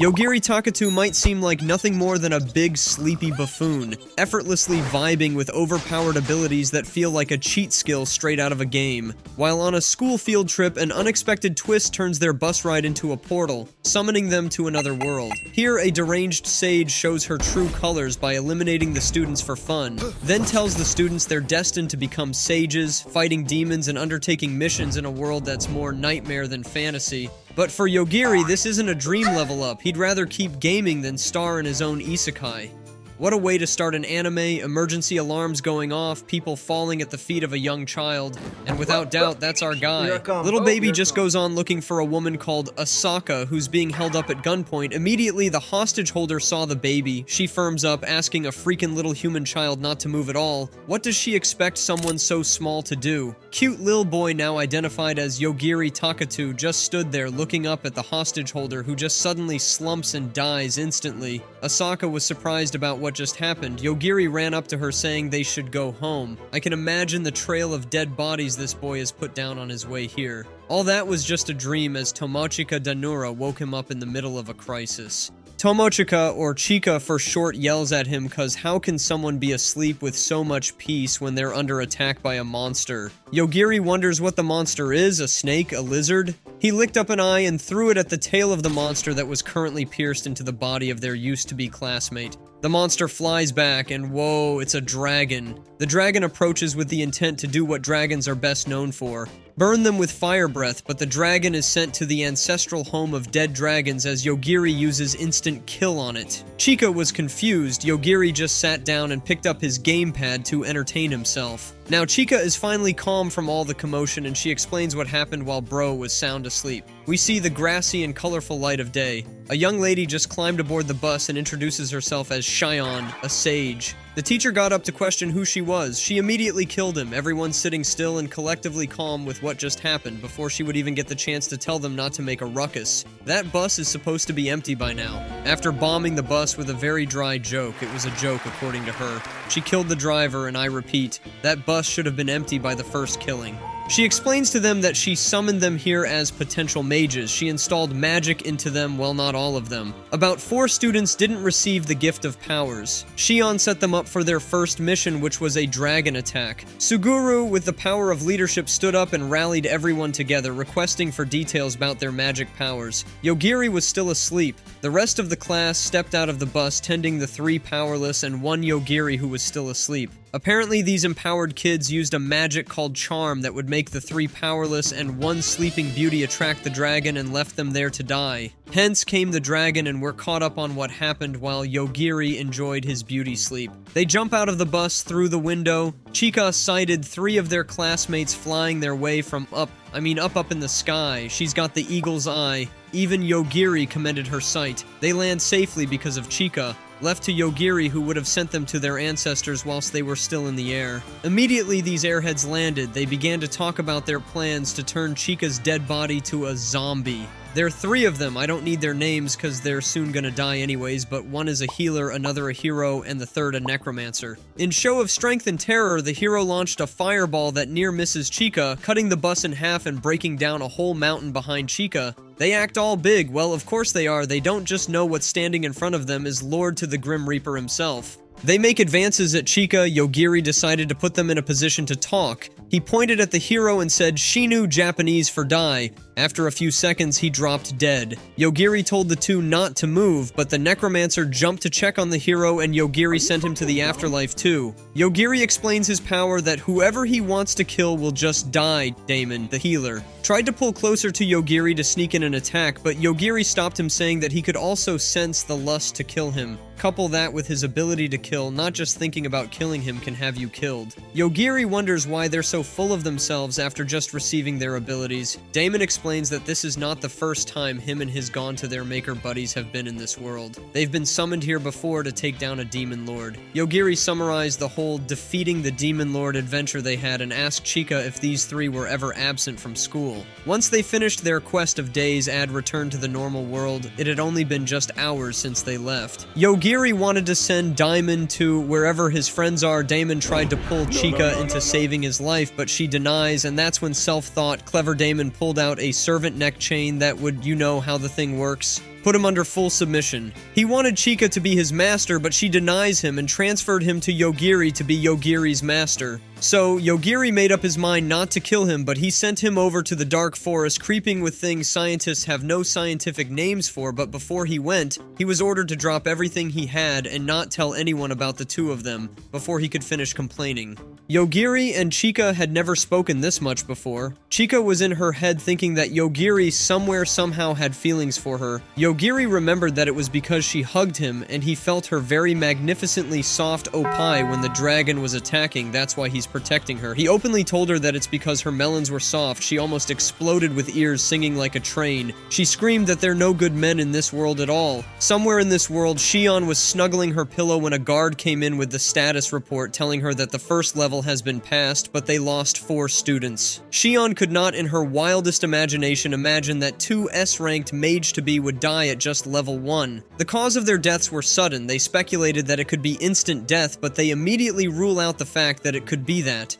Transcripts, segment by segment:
Yogiri Takatu might seem like nothing more than a big sleepy buffoon, effortlessly vibing with overpowered abilities that feel like a cheat skill straight out of a game. While on a school field trip, an unexpected twist turns their bus ride into a portal, summoning them to another world. Here, a deranged sage shows her true colors by eliminating the students for fun, then tells the students they're destined to become sages, fighting demons and undertaking missions in a world that's more nightmare than fantasy. But for Yogiri, this isn't a dream level up. He'd rather keep gaming than star in his own isekai. What a way to start an anime, emergency alarms going off, people falling at the feet of a young child, and without doubt, that's our guy. Little baby just goes on looking for a woman called Asaka, who's being held up at gunpoint. Immediately, the hostage holder saw the baby. She firms up, asking a freaking little human child not to move at all. What does she expect someone so small to do? Cute lil boy, now identified as Yogiri Takatu, just stood there looking up at the hostage holder, who just suddenly slumps and dies instantly. Asaka was surprised about what just happened. Yogiri ran up to her saying they should go home. I can imagine the trail of dead bodies this boy has put down on his way here. All that was just a dream as Tomochika Danura woke him up in the middle of a crisis. Tomochika, or Chika for short, yells at him cause how can someone be asleep with so much peace when they're under attack by a monster? Yogiri wonders what the monster is, a snake, a lizard? He licked up an eye and threw it at the tail of the monster that was currently pierced into the body of their used-to-be classmate. The monster flies back, and whoa, it's a dragon. The dragon approaches with the intent to do what dragons are best known for: burn them with fire breath, but the dragon is sent to the ancestral home of dead dragons as Yogiri uses instant kill on it. Chika was confused. Yogiri just sat down and picked up his gamepad to entertain himself. Now Chika is finally calm from all the commotion, and she explains what happened while bro was sound asleep. We see the grassy and colorful light of day. A young lady just climbed aboard the bus and introduces herself as Shion, a sage. The teacher got up to question who she was. She immediately killed him, everyone sitting still and collectively calm with what just happened before she would even get the chance to tell them not to make a ruckus. That bus is supposed to be empty by now. After bombing the bus with a very dry joke, it was a joke according to her. She killed the driver, and I repeat, that bus should have been empty by the first killing. She explains to them that she summoned them here as potential mages. She installed magic into them, well, not all of them. About 4 students didn't receive the gift of powers. Shion set them up for their first mission, which was a dragon attack. Suguru, with the power of leadership, stood up and rallied everyone together, requesting for details about their magic powers. Yogiri was still asleep. The rest of the class stepped out of the bus, tending the 3 powerless and 1 Yogiri who was still asleep. Apparently, these empowered kids used a magic called Charm that would make the 3 powerless and 1 sleeping beauty attract the dragon and left them there to die. Hence came the dragon, and we're caught up on what happened while Yogiri enjoyed his beauty sleep. They jump out of the bus through the window. Chika sighted 3 of their classmates flying their way from up in the sky. She's got the eagle's eye. Even Yogiri commended her sight. They land safely because of Chika, left to Yogiri, who would have sent them to their ancestors whilst they were still in the air. Immediately these airheads landed. They began to talk about their plans to turn Chika's dead body to a zombie. There are 3 of them. I don't need their names because they're soon gonna die anyways, but one is a healer, another a hero, and the third a necromancer. In show of strength and terror, the hero launched a fireball that near misses Chika, cutting the bus in half and breaking down a whole mountain behind Chika. They act all big. Well, of course they are. They don't just know what's standing in front of them is Lord to the Grim Reaper himself. They make advances at Chika. Yogiri decided to put them in a position to talk. He pointed at the hero and said, "Shinu Japanese for die." After a few seconds, he dropped dead. Yogiri told the 2 not to move, but the necromancer jumped to check on the hero, and Yogiri sent him to the afterlife too. Yogiri explains his power that whoever he wants to kill will just die. Damon, the healer, tried to pull closer to Yogiri to sneak in an attack, but Yogiri stopped him, saying that he could also sense the lust to kill him. Couple that with his ability to kill, not just thinking about killing him can have you killed. Yogiri wonders why they're so full of themselves after just receiving their abilities. Damon explains that this is not the first time him and his gone-to-their-maker buddies have been in this world. They've been summoned here before to take down a demon lord. Yogiri summarized the whole defeating the demon lord adventure they had and asked Chika if these 3 were ever absent from school. Once they finished their quest of days and returned to the normal world, it had only been just hours since they left. Yogiri wanted to send Daimon to wherever his friends are. Damon tried to pull Chika into saving his life, but she denies, and that's when self-thought clever Damon pulled out a servant neck chain that would, you know how the thing works. Put him under full submission. He wanted Chika to be his master, but she denies him and transferred him to Yogiri to be Yogiri's master. So, Yogiri made up his mind not to kill him, but he sent him over to the dark forest, creeping with things scientists have no scientific names for, but before he went, he was ordered to drop everything he had and not tell anyone about the two of them, before he could finish complaining. Yogiri and Chika had never spoken this much before. Chika was in her head thinking that Yogiri somewhere somehow had feelings for her. Yogiri remembered that it was because she hugged him, and he felt her very magnificently soft opai when the dragon was attacking. That's why he's protecting her. He openly told her that it's because her melons were soft. She almost exploded with ears, singing like a train. She screamed that there are no good men in this world at all. Somewhere in this world, Shion was snuggling her pillow when a guard came in with the status report telling her that the first level has been passed, but they lost 4 students. Shion could not in her wildest imagination imagine that 2 S-ranked mage-to-be would die at just level 1. The cause of their deaths were sudden. They speculated that it could be instant death, but they immediately rule out the fact that it could be that.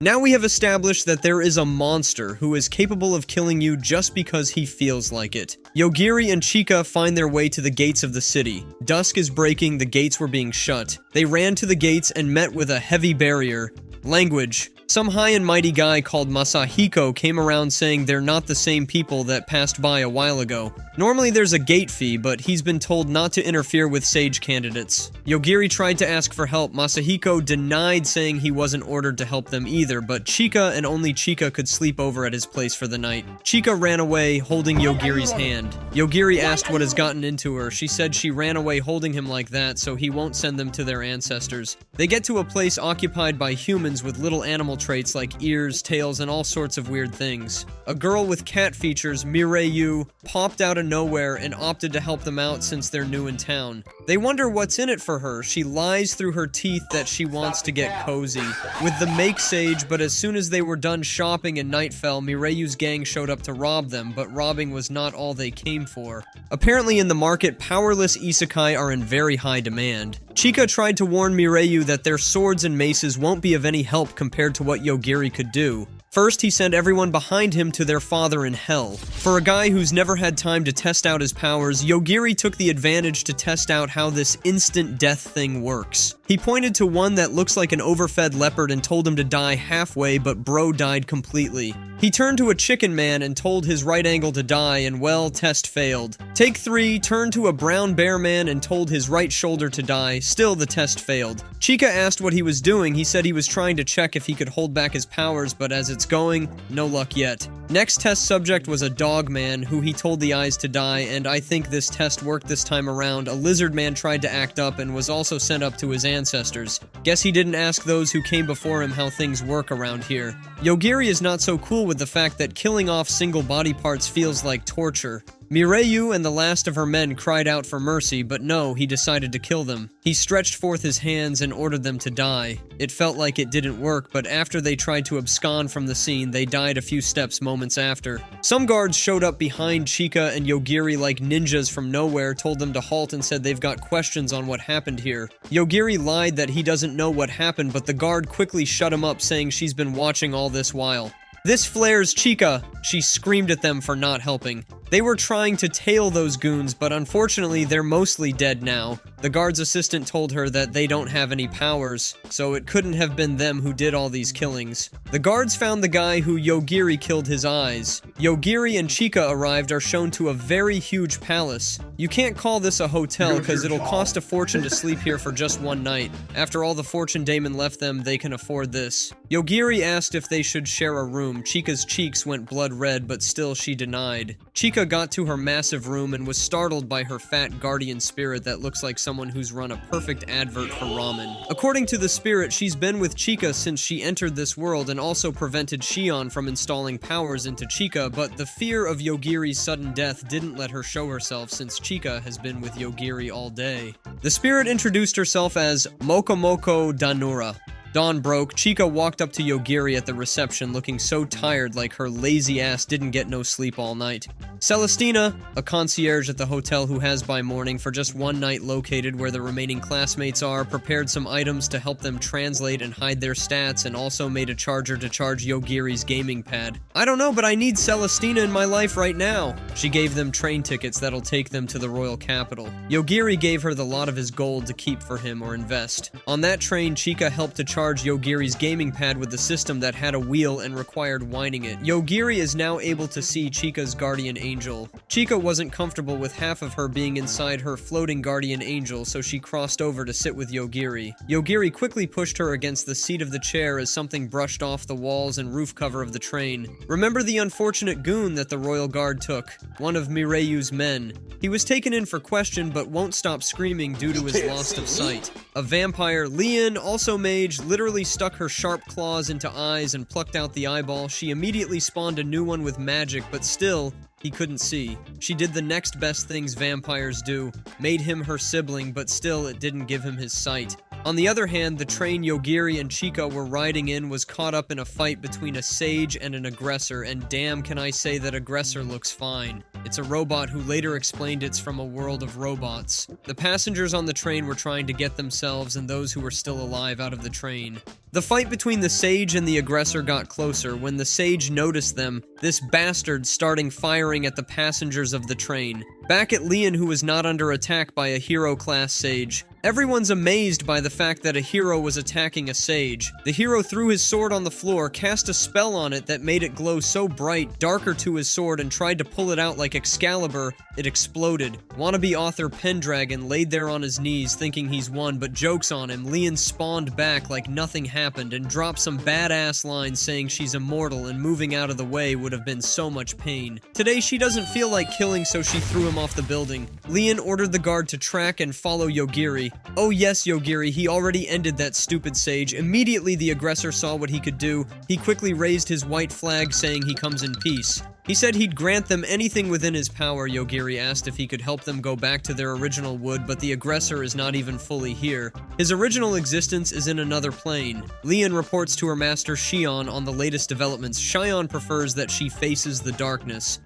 Now we have established that there is a monster who is capable of killing you just because he feels like it. Yogiri and Chika find their way to the gates of the city. Dusk is breaking, the gates were being shut. They ran to the gates and met with a heavy barrier. Language. Some high and mighty guy called Masahiko came around saying they're not the same people that passed by a while ago. Normally there's a gate fee, but he's been told not to interfere with sage candidates. Yogiri tried to ask for help. Masahiko denied, saying he wasn't ordered to help them either, but Chika and only Chika could sleep over at his place for the night. Chika ran away, holding Yogiri's hand. Yogiri asked what has gotten into her. She said she ran away holding him like that, so he won't send them to their ancestors. They get to a place occupied by humans with little animal traits like ears, tails, and all sorts of weird things. A girl with cat features, Mireyu, popped out of nowhere and opted to help them out since they're new in town. They wonder what's in it for her. She lies through her teeth that she wants to get cozy with the make sage, but as soon as they were done shopping and night fell, Mireyu's gang showed up to rob them, but robbing was not all they came for. Apparently in the market, powerless isekai are in very high demand. Chika tried to warn Mireyu that their swords and maces won't be of any help compared to what Yogiri could do. First, he sent everyone behind him to their father in hell. For a guy who's never had time to test out his powers, Yogiri took the advantage to test out how this instant death thing works. He pointed to one that looks like an overfed leopard and told him to die halfway, but bro died completely. He turned to a chicken man and told his right angle to die, and well, test failed. Take 3, turned to a brown bear man and told his right shoulder to die, still the test failed. Chika asked what he was doing. He said he was trying to check if he could hold back his powers, but as it's going, no luck yet. Next test subject was a dog man who he told the eyes to die, and I think this test worked this time around. A lizard man tried to act up and was also sent up to his ancestors. Guess he didn't ask those who came before him how things work around here. Yogiri is not so cool with the fact that killing off single body parts feels like torture. Mireyu and the last of her men cried out for mercy, but no, he decided to kill them. He stretched forth his hands and ordered them to die. It felt like it didn't work, but after they tried to abscond from the scene, they died a few steps moments after. Some guards showed up behind Chika and Yogiri like ninjas from nowhere, told them to halt and said they've got questions on what happened here. Yogiri lied that he doesn't know what happened, but the guard quickly shut him up, saying she's been watching all this while. This flares Chika. She screamed at them for not helping. They were trying to tail those goons, but unfortunately they're mostly dead now. The guard's assistant told her that they don't have any powers, so it couldn't have been them who did all these killings. The guards found the guy who Yogiri killed his eyes. Yogiri and Chika arrived, are shown to a very huge palace. You can't call this a hotel because it'll cost a fortune to sleep here for just one night. After all the fortune Damon left them, they can afford this. Yogiri asked if they should share a room. Chika's cheeks went blood red, but still she denied. Chika got to her massive room and was startled by her fat guardian spirit that looks like someone who's run a perfect advert for ramen. According to the spirit, she's been with Chika since she entered this world and also prevented Shion from installing powers into Chika, but the fear of Yogiri's sudden death didn't let her show herself since Chika has been with Yogiri all day. The spirit introduced herself as Mokomoko Danura. Dawn broke, Chika walked up to Yogiri at the reception looking so tired like her lazy ass didn't get no sleep all night. Celestina, a concierge at the hotel who has by morning for just one night located where the remaining classmates are, prepared some items to help them translate and hide their stats and also made a charger to charge Yogiri's gaming pad. I don't know, but I need Celestina in my life right now. She gave them train tickets that'll take them to the royal capital. Yogiri gave her the lot of his gold to keep for him or invest. On that train, Chika helped to charge Yogiri's gaming pad with the system that had a wheel and required winding it. Yogiri is now able to see Chika's guardian angel. Chika wasn't comfortable with half of her being inside her floating guardian angel, so she crossed over to sit with Yogiri. Yogiri quickly pushed her against the seat of the chair as something brushed off the walls and roof cover of the train. Remember the unfortunate goon that the royal guard took? One of Mireyu's men. He was taken in for question but won't stop screaming due to his loss of sight. A vampire, Leon, also mage, literally stuck her sharp claws into eyes and plucked out the eyeball. She immediately spawned a new one with magic, but still, he couldn't see. She did the next best things vampires do, made him her sibling, but still it didn't give him his sight. On the other hand, the train Yogiri and Chika were riding in was caught up in a fight between a sage and an aggressor, and damn can I say that aggressor looks fine. It's a robot who later explained it's from a world of robots. The passengers on the train were trying to get themselves and those who were still alive out of the train. The fight between the sage and the aggressor got closer. When the sage noticed them, this bastard starting firing at the passengers of the train. Back at Leon, who was not under attack by a hero-class sage. Everyone's amazed by the fact that a hero was attacking a sage. The hero threw his sword on the floor, cast a spell on it that made it glow so bright, darker to his sword, and tried to pull it out like Excalibur. It exploded. Wannabe author Pendragon laid there on his knees thinking he's won, but joke's on him. Leon spawned back like nothing happened and dropped some badass lines saying she's immortal and moving out of the way would have been so much pain. Today she doesn't feel like killing, so she threw him off the building. Leon ordered the guard to track and follow Yogiri. Oh yes, Yogiri, he already ended that stupid sage. Immediately the aggressor saw what he could do. He quickly raised his white flag saying he comes in peace. He said he'd grant them anything within his power. Yogiri asked if he could help them go back to their original wood, but the aggressor is not even fully here. His original existence is in another plane. Leon reports to her master Shion on the latest developments. Shion prefers that she faces the darkness.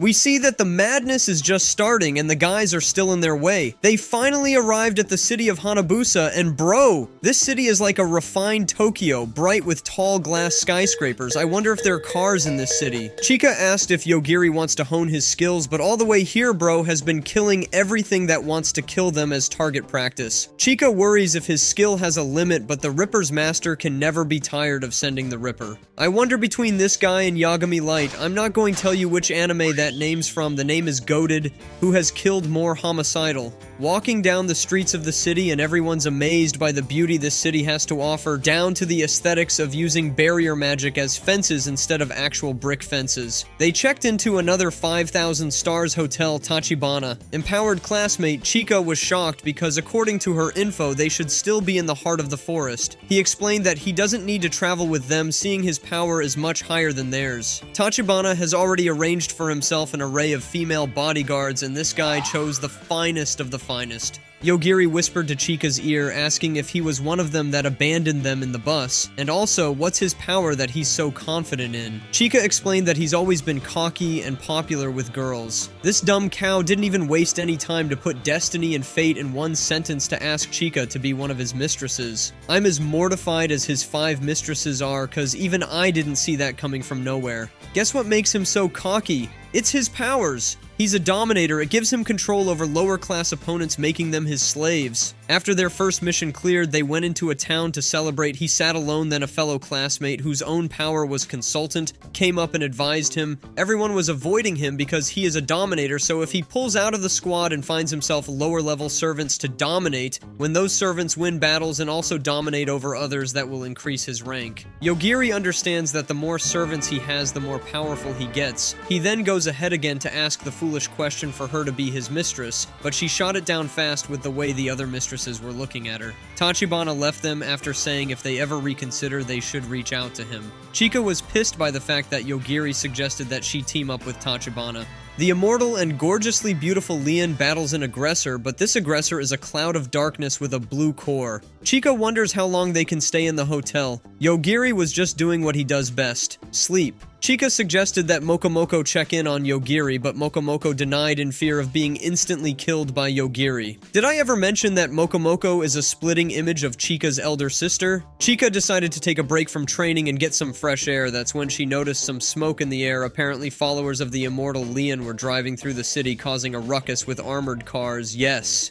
We see that the madness is just starting and the guys are still in their way. They finally arrived at the city of Hanabusa, and bro, this city is like a refined Tokyo, bright with tall glass skyscrapers. I wonder if there are cars in this city. Chika asked if Yogiri wants to hone his skills, but all the way here, bro has been killing everything that wants to kill them as target practice. Chika worries if his skill has a limit, but the Ripper's master can never be tired of sending the Ripper. I wonder between this guy and Yagami Light, I'm not going to tell you which anime that name's from. The name is Goated, who has killed more homicidal. Walking down the streets of the city and everyone's amazed by the beauty this city has to offer, down to the aesthetics of using barrier magic as fences instead of actual brick fences. They checked into another 5,000 stars hotel, Tachibana. Empowered classmate Chika was shocked because according to her info, they should still be in the heart of the forest. He explained that he doesn't need to travel with them, seeing his power is much higher than theirs. Tachibana has already arranged for himself an array of female bodyguards, and this guy chose the finest of the finest. Yogiri whispered to Chika's ear, asking if he was one of them that abandoned them in the bus, and also what's his power that he's so confident in. Chika explained that he's always been cocky and popular with girls. This dumb cow didn't even waste any time to put destiny and fate in one sentence to ask Chika to be one of his mistresses. I'm as mortified as his 5 mistresses are, cause even I didn't see that coming from nowhere. Guess what makes him so cocky? It's his powers. He's a dominator. It gives him control over lower-class opponents, making them his slaves. After their first mission cleared, they went into a town to celebrate. He sat alone, then a fellow classmate, whose own power was consultant, came up and advised him. Everyone was avoiding him because he is a dominator, so if he pulls out of the squad and finds himself lower-level servants to dominate, when those servants win battles and also dominate over others, that will increase his rank. Yogiri understands that the more servants he has, the more powerful he gets. He then goes ahead again to ask the foolish question for her to be his mistress, but she shot it down fast with the way the other mistresses were looking at her. Tachibana left them after saying if they ever reconsider, they should reach out to him. Chika was pissed by the fact that Yogiri suggested that she team up with Tachibana. The immortal and gorgeously beautiful Leon battles an aggressor, but this aggressor is a cloud of darkness with a blue core. Chika wonders how long they can stay in the hotel. Yogiri was just doing what he does best: sleep. Chika suggested that Mokomoko check in on Yogiri, but Mokomoko denied in fear of being instantly killed by Yogiri. Did I ever mention that Mokomoko is a splitting image of Chika's elder sister? Chika decided to take a break from training and get some fresh air. That's when she noticed some smoke in the air. Apparently followers of the immortal Leon were driving through the city, causing a ruckus with armored cars. Yes,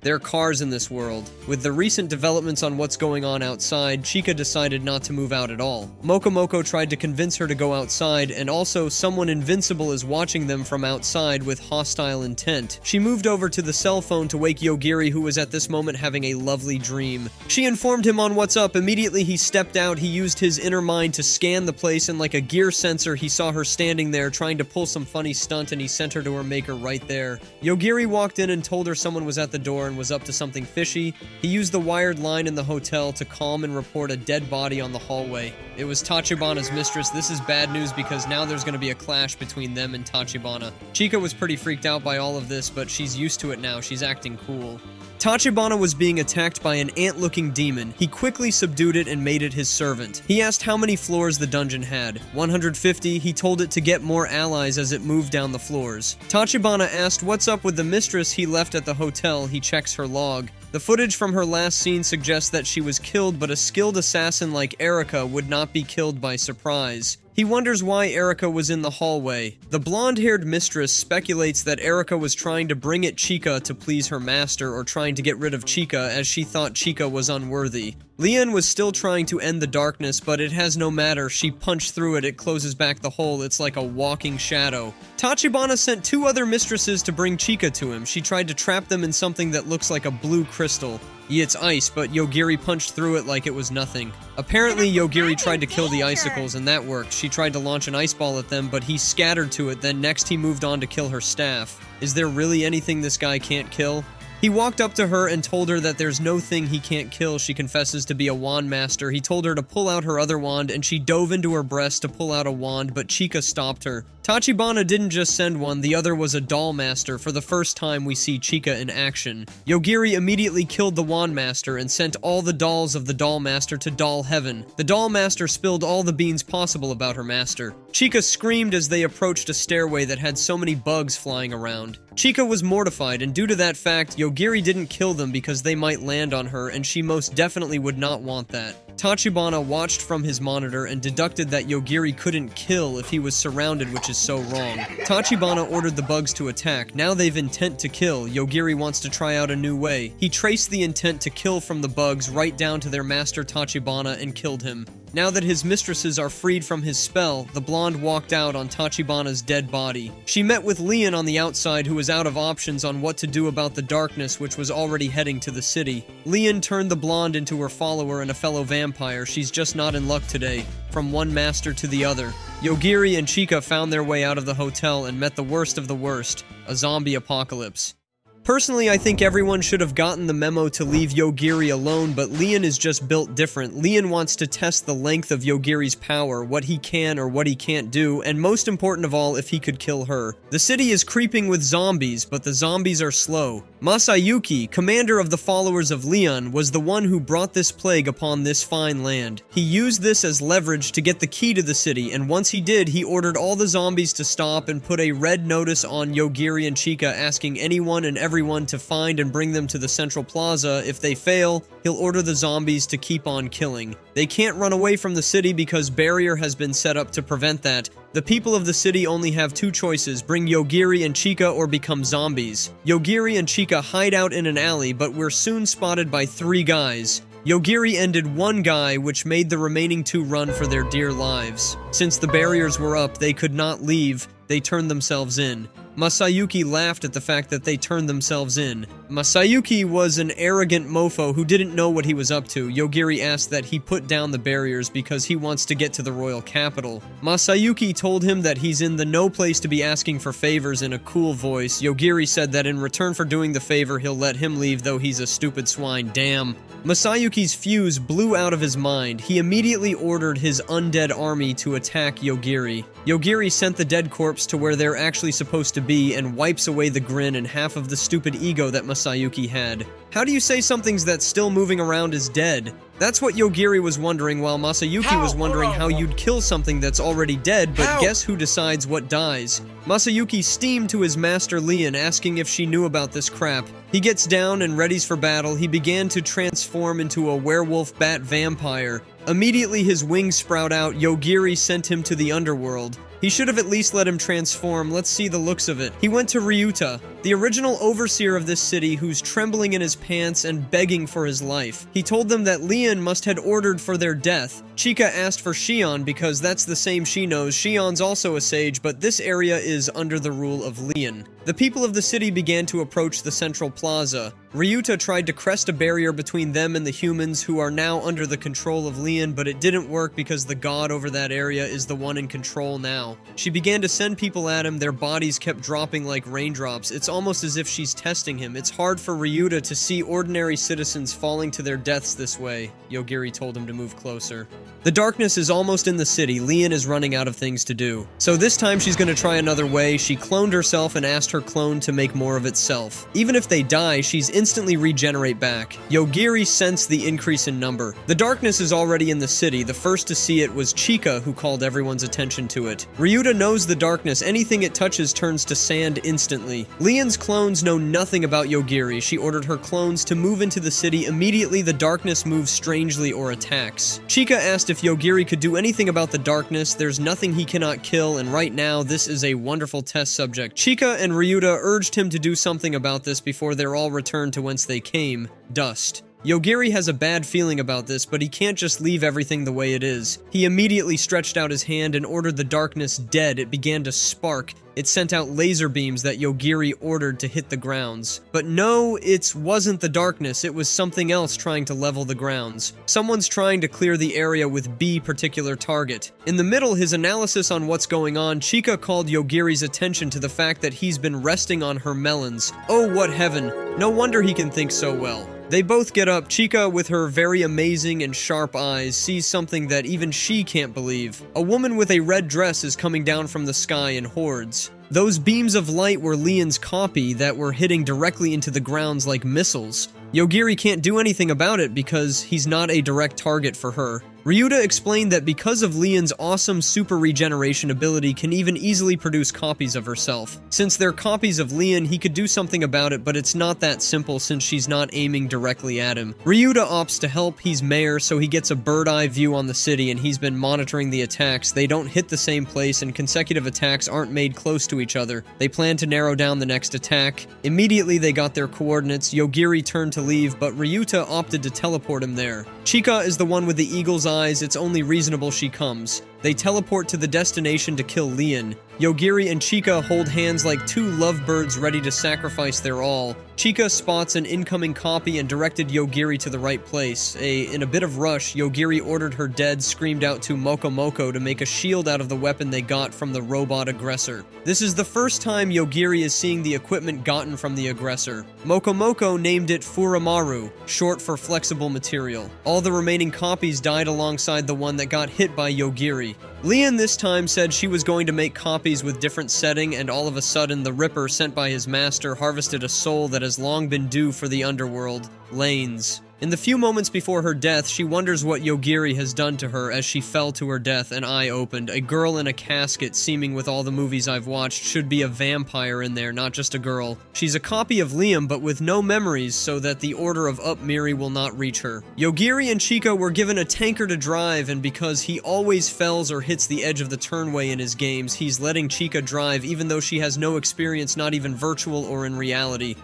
there are cars in this world. With the recent developments on what's going on outside, Chika decided not to move out at all. Mokomoko tried to convince her to go outside, and also someone invincible is watching them from outside with hostile intent. She moved over to the cell phone to wake Yogiri, who was at this moment having a lovely dream. She informed him on what's up. Immediately he stepped out. He used his inner mind to scan the place, and like a gear sensor, he saw her standing there trying to pull some funny stunt, and he sent her to her maker right there. Yogiri walked in and told her someone was at the door and was up to something fishy. He used the wired line in the hotel to calm and report a dead body on the hallway. It was Tachibana's mistress. This is bad news because now there's going to be a clash between them and Tachibana. Chika was pretty freaked out by all of this, but she's used to it now. She's acting cool. Tachibana was being attacked by an ant-looking demon. He quickly subdued it and made it his servant. He asked how many floors the dungeon had. 150. He told it to get more allies as it moved down the floors. Tachibana asked what's up with the mistress he left at the hotel. He checks her log. The footage from her last scene suggests that she was killed, but a skilled assassin like Erika would not be killed by surprise. He wonders why Erika was in the hallway. The blonde-haired mistress speculates that Erika was trying to bring it Chika to please her master, or trying to get rid of Chika as she thought Chika was unworthy. Leon was still trying to end the darkness, but it has no matter. She punched through it. It closes back the hole. It's like a walking shadow. Tachibana sent 2 other mistresses to bring Chika to him. She tried to trap them in something that looks like a blue crystal. Yeah, it's ice, but Yogiri punched through it like it was nothing. Apparently, Yogiri tried to kill the icicles, and that worked. She tried to launch an ice ball at them, but he scattered to it. Then next he moved on to kill her staff. Is there really anything this guy can't kill? He walked up to her and told her that there's no thing he can't kill. She confesses to be a wand master. He told her to pull out her other wand, and she dove into her breast to pull out a wand, but Chika stopped her. Tachibana didn't just send one, the other was a doll master. For the first time, we see Chika in action. Yogiri immediately killed the wand master and sent all the dolls of the doll master to doll heaven. The doll master spilled all the beans possible about her master. Chika screamed as they approached a stairway that had so many bugs flying around. Chika was mortified, and due to that fact, Yogiri didn't kill them because they might land on her, and she most definitely would not want that. Tachibana watched from his monitor and deducted that Yogiri couldn't kill if he was surrounded, which is so wrong. Tachibana ordered the bugs to attack. Now they've intent to kill. Yogiri wants to try out a new way. He traced the intent to kill from the bugs right down to their master Tachibana and killed him. Now that his mistresses are freed from his spell, the blonde walked out on Tachibana's dead body. She met with Leon on the outside, who was out of options on what to do about the darkness which was already heading to the city. Leon turned the blonde into her follower and a fellow vampire. She's just not in luck today. From one master to the other. Yogiri and Chika found their way out of the hotel and met the worst of the worst, a zombie apocalypse. Personally, I think everyone should have gotten the memo to leave Yogiri alone, but Leon is just built different. Leon wants to test the length of Yogiri's power, what he can or what he can't do, and most important of all, if he could kill her. The city is creeping with zombies, but the zombies are slow. Masayuki, commander of the followers of Leon, was the one who brought this plague upon this fine land. He used this as leverage to get the key to the city, and once he did, he ordered all the zombies to stop and put a red notice on Yogiri and Chika asking anyone and everyone to find and bring them to the central plaza. If they fail, he'll order the zombies to keep on killing. They can't run away from the city because barrier has been set up to prevent that. The people of the city only have 2 choices, bring Yogiri and Chika or become zombies. Yogiri and Chika hide out in an alley, but we're soon spotted by 3 guys. Yogiri ended 1 guy, which made the remaining 2 run for their dear lives. Since the barriers were up, they could not leave. They turned themselves in. Masayuki laughed at the fact that they turned themselves in. Masayuki was an arrogant mofo who didn't know what he was up to. Yogiri asked that he put down the barriers because he wants to get to the royal capital. Masayuki told him that he's in the no place to be asking for favors in a cool voice. Yogiri said that in return for doing the favor, he'll let him leave, though he's a stupid swine. Damn. Masayuki's fuse blew out of his mind. He immediately ordered his undead army to attack Yogiri. Yogiri sent the dead corpse to where they're actually supposed to be and wipes away the grin and half of the stupid ego that Masayuki had. How do you say something's that's still moving around is dead? That's what Yogiri was wondering, while Masayuki was wondering how you'd kill something that's already dead, but guess who decides what dies? Masayuki steamed to his master Leon, asking if she knew about this crap. He gets down and readies for battle. He began to transform into a werewolf bat vampire. Immediately his wings sprout out. Yogiri sent him to the underworld. He should have at least let him transform. Let's see the looks of it. He went to Ryuta, the original overseer of this city, who's trembling in his pants and begging for his life. He told them that Leon must had ordered for their death. Chika asked for Shion because that's the same she knows. Shion's also a sage, but this area is under the rule of Leon. The people of the city began to approach the central plaza. Ryuta tried to crest a barrier between them and the humans, who are now under the control of Leon, but it didn't work because the god over that area is the one in control now. She began to send people at him. Their bodies kept dropping like raindrops. It's almost as if she's testing him. It's hard for Ryuta to see ordinary citizens falling to their deaths this way. Yogiri told him to move closer. The darkness is almost in the city. Leon is running out of things to do. So this time she's gonna try another way. She cloned herself and asked her clone to make more of itself. Even if they die, she's instantly regenerate back. Yogiri sensed the increase in number. The darkness is already in the city. The first to see it was Chika, who called everyone's attention to it. Ryuta knows the darkness. Anything it touches turns to sand instantly. Leon's clones know nothing about Yogiri. She ordered her clones to move into the city. Immediately, the darkness moves strangely or attacks. Chika asked if Yogiri could do anything about the darkness. There's nothing he cannot kill, and right now, this is a wonderful test subject. Chika and Ryuta urged him to do something about this before they're all returned to whence they came, dust. Yogiri has a bad feeling about this, but he can't just leave everything the way it is. He immediately stretched out his hand and ordered the darkness dead. It began to spark. It sent out laser beams that Yogiri ordered to hit the grounds. But no, it wasn't the darkness. It was something else trying to level the grounds. Someone's trying to clear the area with B particular target. In the middle, his analysis on what's going on, Chika called Yogiri's attention to the fact that he's been resting on her melons. Oh, what heaven. No wonder he can think so well. They both get up. Chika, with her very amazing and sharp eyes, sees something that even she can't believe. A woman with a red dress is coming down from the sky in hordes. Those beams of light were Leon's copy that were hitting directly into the grounds like missiles. Yogiri can't do anything about it because he's not a direct target for her. Ryuta explained that because of Leon's awesome super regeneration ability can even easily produce copies of herself. Since they're copies of Leon, he could do something about it, but it's not that simple since she's not aiming directly at him. Ryuta opts to help. He's mayor, so he gets a bird-eye view on the city, and he's been monitoring the attacks. They don't hit the same place, and consecutive attacks aren't made close to each other. They plan to narrow down the next attack. Immediately, they got their coordinates. Yogiri turned to leave, but Ryuta opted to teleport him there. Chika is the one with the eagle's eyes. It's only reasonable she comes. They teleport to the destination to kill Leon. Yogiri and Chika hold hands like two lovebirds ready to sacrifice their all. Chika spots an incoming copy and directed Yogiri to the right place. In a bit of rush, Yogiri ordered her dead, screamed out to Mokomoko to make a shield out of the weapon they got from the robot aggressor. This is the first time Yogiri is seeing the equipment gotten from the aggressor. Mokomoko named it Furamaru, short for flexible material. All the remaining copies died alongside the one that got hit by Yogiri. Leon this time said she was going to make copies with different setting, and all of a sudden the Ripper sent by his master harvested a soul that has long been due for the underworld, Lane's. In the few moments before her death, she wonders what Yogiri has done to her. As she fell to her death, an eye opened. A girl in a casket, seeming with all the movies I've watched, should be a vampire in there, not just a girl. She's a copy of Liam, but with no memories, so that the order of Up Miri will not reach her. Yogiri and Chika were given a tanker to drive, and because he always fells or hits the edge of the turnway in his games, he's letting Chika drive even though she has no experience, not even virtual or in reality.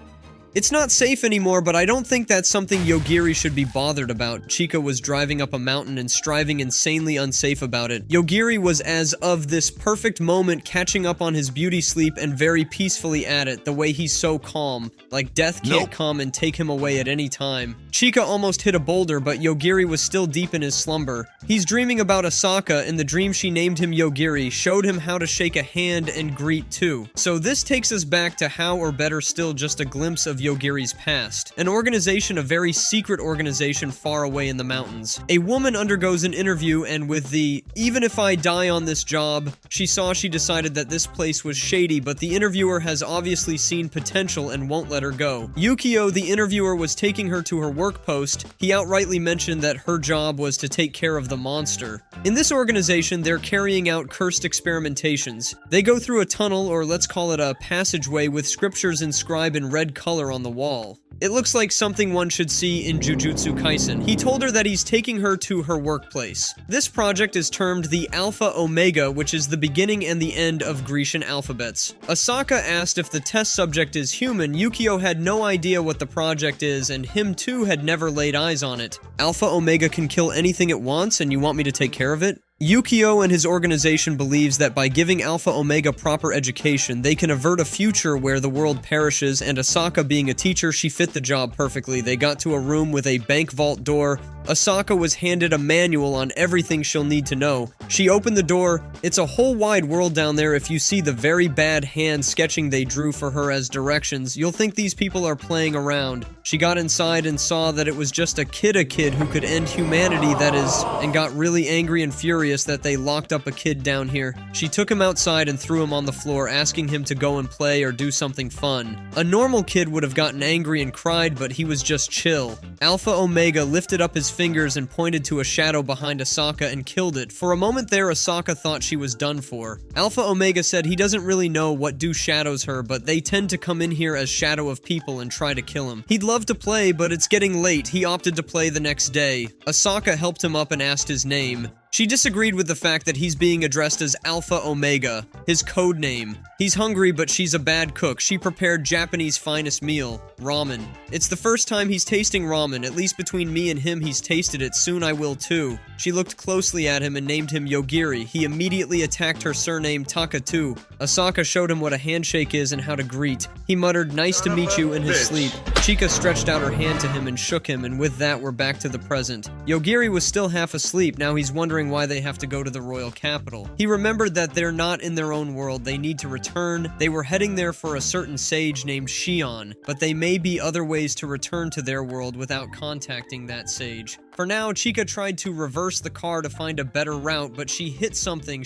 It's not safe anymore, but I don't think that's something Yogiri should be bothered about. Chika was driving up a mountain and striving insanely unsafe about it. Yogiri was as of this perfect moment catching up on his beauty sleep and very peacefully at it, the way he's so calm. Like death can't come and take him away at any time. Chika almost hit a boulder, but Yogiri was still deep in his slumber. He's dreaming about Asaka, and the dream she named him Yogiri showed him how to shake a hand and greet too. So this takes us back to how, or better still, just a glimpse of Yogiri's past. An organization, a very secret organization far away in the mountains. A woman undergoes an interview, and with the "even if I die on this job," she decided that this place was shady, but the interviewer has obviously seen potential and won't let her go. Yukio, the interviewer, was taking her to her work post. He outrightly mentioned that her job was to take care of the monster. In this organization, they're carrying out cursed experimentations. They go through a tunnel, or let's call it a passageway, with scriptures inscribed in red color on the wall. It looks like something one should see in Jujutsu Kaisen. He told her that he's taking her to her workplace. This project is termed the Alpha Omega, which is the beginning and the end of Grecian alphabets. Asaka asked if the test subject is human. Yukio had no idea what the project is, and him too had never laid eyes on it. Alpha Omega can kill anything it wants, and you want me to take care of it? Yukio and his organization believes that by giving Alpha Omega proper education, they can avert a future where the world perishes, and Asaka being a teacher, she fit the job perfectly. They got to a room with a bank vault door. Asaka was handed a manual on everything she'll need to know. She opened the door. It's a whole wide world down there. If you see the very bad hand sketching they drew for her as directions, you'll think these people are playing around. She got inside and saw that it was just a kid who could end humanity, that is, and got really angry and furious that they locked up a kid down here. She took him outside and threw him on the floor, asking him to go and play or do something fun. A normal kid would have gotten angry and cried, but he was just chill. Alpha Omega lifted up his fingers and pointed to a shadow behind Asaka and killed it. For a moment there, Asaka thought she was done for. Alpha Omega said he doesn't really know what do shadows her, but they tend to come in here as shadow of people and try to kill him. He'd love to play, but it's getting late. He opted to play the next day. Asaka helped him up and asked his name. She disagreed with the fact that he's being addressed as Alpha Omega, his code name. He's hungry, but she's a bad cook. She prepared Japanese finest meal, ramen. It's the first time he's tasting ramen, at least between me and him he's tasted it, soon I will too. She looked closely at him and named him Yogiri. He immediately attacked her surname Taka too. Asaka showed him what a handshake is and how to greet. He muttered, "Nice to meet you," in his sleep. Chika stretched out her hand to him and shook him, and with that we're back to the present. Yogiri was still half asleep. Now he's wondering why they have to go to the royal capital. He remembered that they're not in their own world. They need to return. They were heading there for a certain sage named Shion, but they may be other ways to return to their world without contacting that sage. For now, Chika tried to reverse the car to find a better route, but she hit something